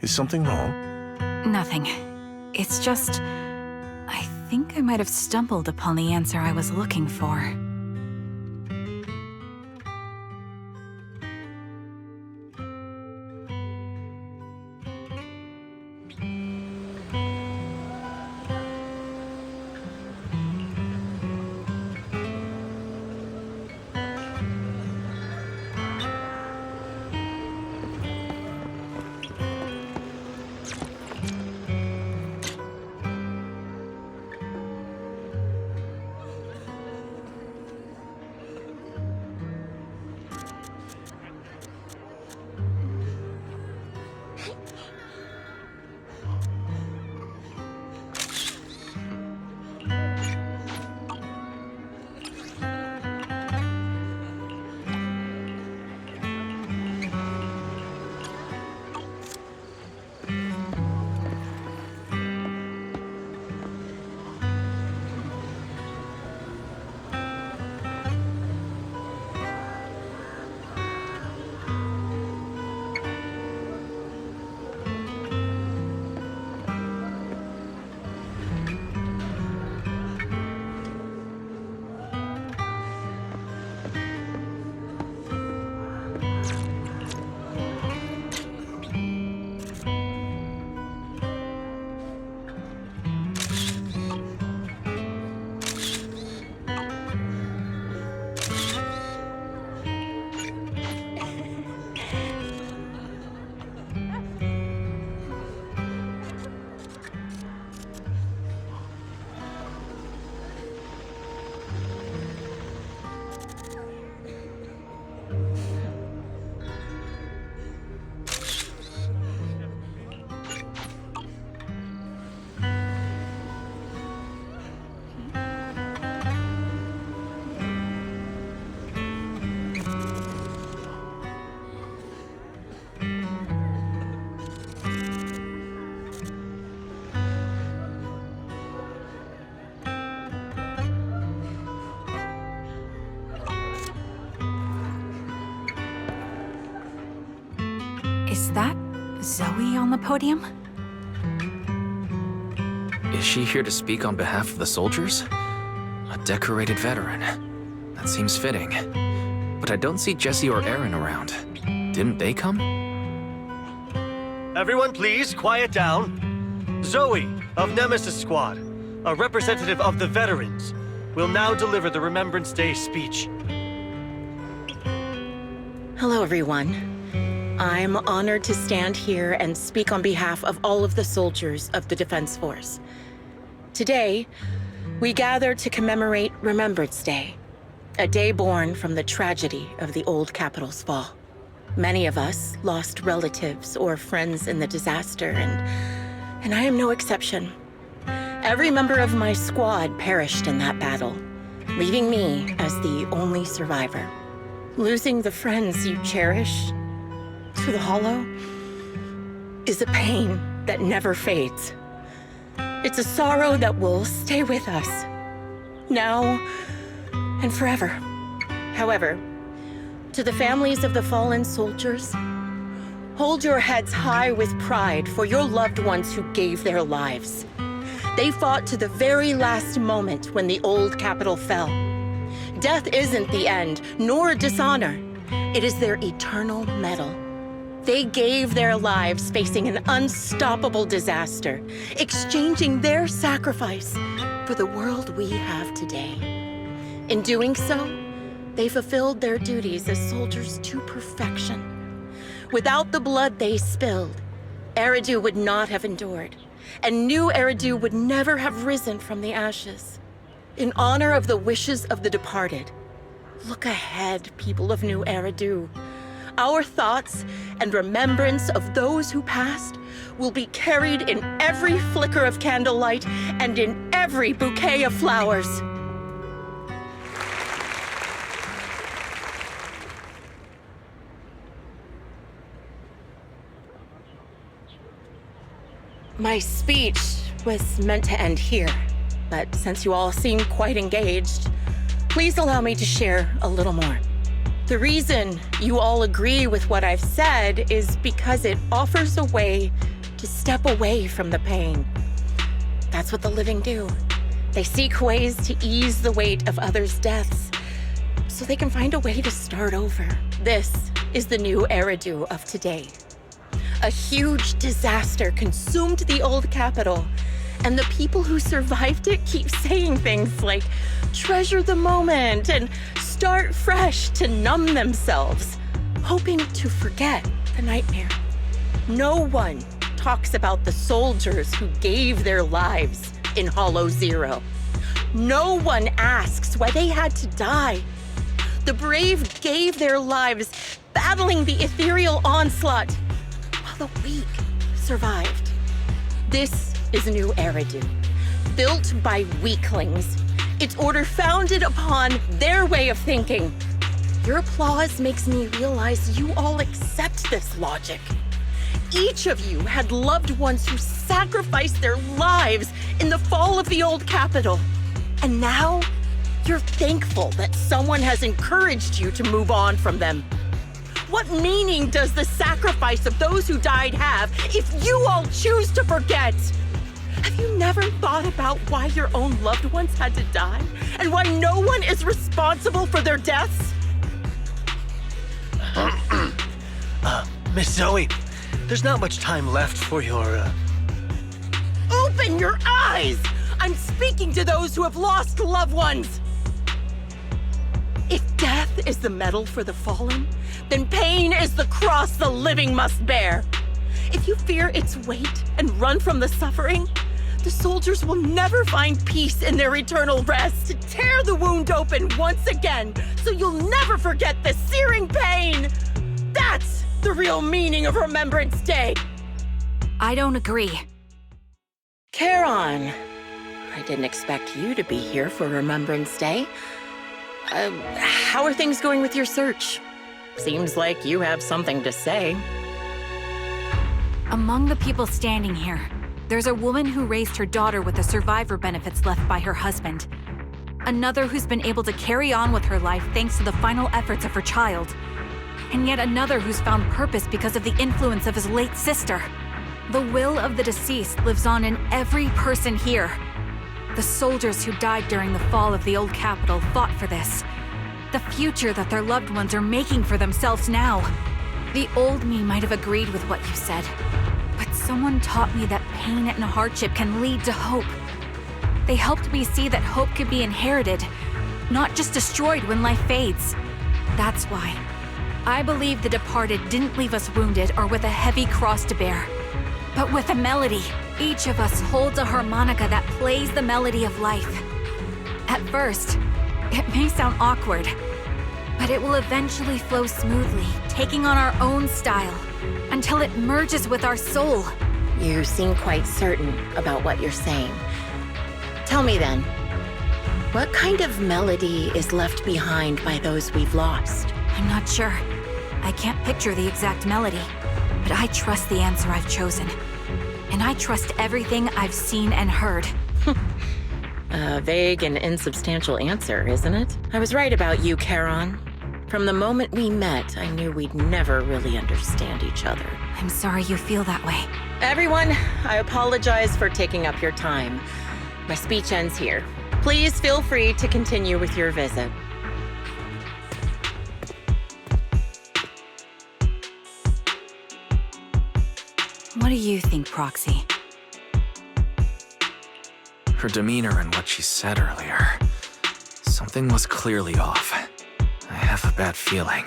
Is something wrong? Nothing. It's just... I think I might have stumbled upon the answer I was looking for. Zoe on the podium? Is she here to speak on behalf of the soldiers? A decorated veteran. That seems fitting. But I don't see Jesse or Aaron around. Didn't they come? Everyone please, quiet down. Zoe, of Nemesis Squad, a representative of the veterans, will now deliver the Remembrance Day speech. Hello, everyone. I'm honored to stand here and speak on behalf of all of the soldiers of the Defense Force. Today, we gather to commemorate Remembrance Day, a day born from the tragedy of the old Capitol's fall. Many of us lost relatives or friends in the disaster, and I am no exception. Every member of my squad perished in that battle, leaving me as the only survivor. Losing the friends you cherish to the Hollow is a pain that never fades. It's a sorrow that will stay with us, now and forever. However, to the families of the fallen soldiers, hold your heads high with pride for your loved ones who gave their lives. They fought to the very last moment when the old Capitol fell. Death isn't the end, nor dishonor. It is their eternal medal. They gave their lives facing an unstoppable disaster, exchanging their sacrifice for the world we have today. In doing so, they fulfilled their duties as soldiers to perfection. Without the blood they spilled, Eridu would not have endured, and new Eridu would never have risen from the ashes. In honor of the wishes of the departed, look ahead, people of New Eridu. Our thoughts and remembrance of those who passed will be carried in every flicker of candlelight and in every bouquet of flowers. My speech was meant to end here, but since you all seem quite engaged, please allow me to share a little more. The reason you all agree with what I've said is because it offers a way to step away from the pain. That's what the living do. They seek ways to ease the weight of others' deaths so they can find a way to start over. This is the new Eridu of today. A huge disaster consumed the old Capitol, and the people who survived it keep saying things like, treasure the moment and start fresh to numb themselves, hoping to forget the nightmare. No one talks about the soldiers who gave their lives in Hollow Zero. No one asks why they had to die. The brave gave their lives battling the ethereal onslaught, while the weak survived. This is a new Eridu, built by weaklings. Its order founded upon their way of thinking. Your applause makes me realize you all accept this logic. Each of you had loved ones who sacrificed their lives in the fall of the old Capitol. And now, you're thankful that someone has encouraged you to move on from them. What meaning does the sacrifice of those who died have if you all choose to forget? Have you never thought about why your own loved ones had to die? And why no one is responsible for their deaths? Miss Zoe, there's not much time left for your, Open your eyes! I'm speaking to those who have lost loved ones! If death is the medal for the fallen, then pain is the cross the living must bear. If you fear its weight and run from the suffering, the soldiers will never find peace in their eternal rest. To tear the wound open once again, so you'll never forget the searing pain. That's the real meaning of Remembrance Day. I don't agree. Charon, I didn't expect you to be here for Remembrance Day. How are things going with your search? Seems like you have something to say. Among the people standing here, there's a woman who raised her daughter with the survivor benefits left by her husband. Another who's been able to carry on with her life thanks to the final efforts of her child. and yet another who's found purpose because of the influence of his late sister. The will of the deceased lives on in every person here. The soldiers who died during the fall of the old capital fought for this. The future that their loved ones are making for themselves now. The old me might have agreed with what you said, but someone taught me that pain and hardship can lead to hope. They helped me see that hope could be inherited, not just destroyed when life fades. That's why I believe the departed didn't leave us wounded or with a heavy cross to bear, but with a melody. Each of us holds a harmonica that plays the melody of life. At first, it may sound awkward, but it will eventually flow smoothly, taking on our own style, until it merges with our soul. You seem quite certain about what you're saying. Tell me then, what kind of melody is left behind by those we've lost? I'm not sure. I can't picture the exact melody, but I trust the answer I've chosen. And I trust everything I've seen and heard. A vague and insubstantial answer, isn't it? I was right about you, Charon. From the moment we met, I knew we'd never really understand each other. I'm sorry you feel that way. Everyone, I apologize for taking up your time. My speech ends here. Please feel free to continue with your visit. What do you think, Proxy? Her demeanor and what she said earlier. Something was clearly off. I have a bad feeling.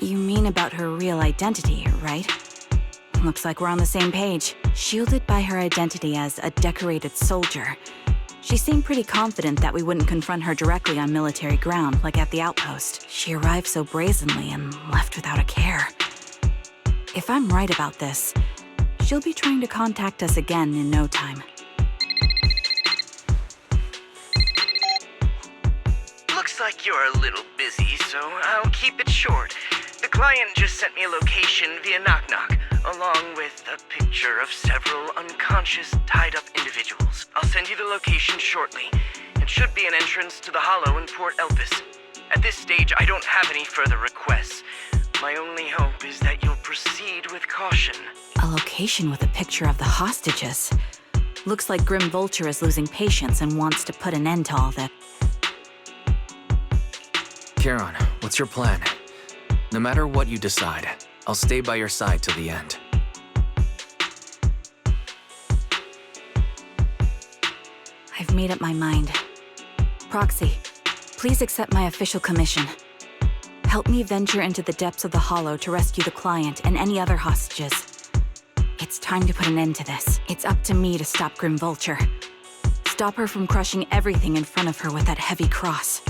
You mean about her real identity, right? Looks like we're on the same page. Shielded by her identity as a decorated soldier, she seemed pretty confident that we wouldn't confront her directly on military ground, like at the outpost. She arrived so brazenly and left without a care. If I'm right about this, she'll be trying to contact us again in no time. Looks like you're a little busy, so I'll keep it short. The client just sent me a location via Knock Knock, along with a picture of several unconscious, tied-up individuals. I'll send you the location shortly. It should be an entrance to the Hollow in Port Elpis. At this stage, I don't have any further requests. My only hope is that you'll proceed with caution. A location with a picture of the hostages. Looks like Grim Vulture is losing patience and wants to put an end to all that. Charon, what's your plan? No matter what you decide, I'll stay by your side till the end. I've made up my mind. Proxy, please accept my official commission. Help me venture into the depths of the Hollow to rescue the client and any other hostages. It's time to put an end to this. It's up to me to stop Grim Vulture. Stop her from crushing everything in front of her with that heavy cross.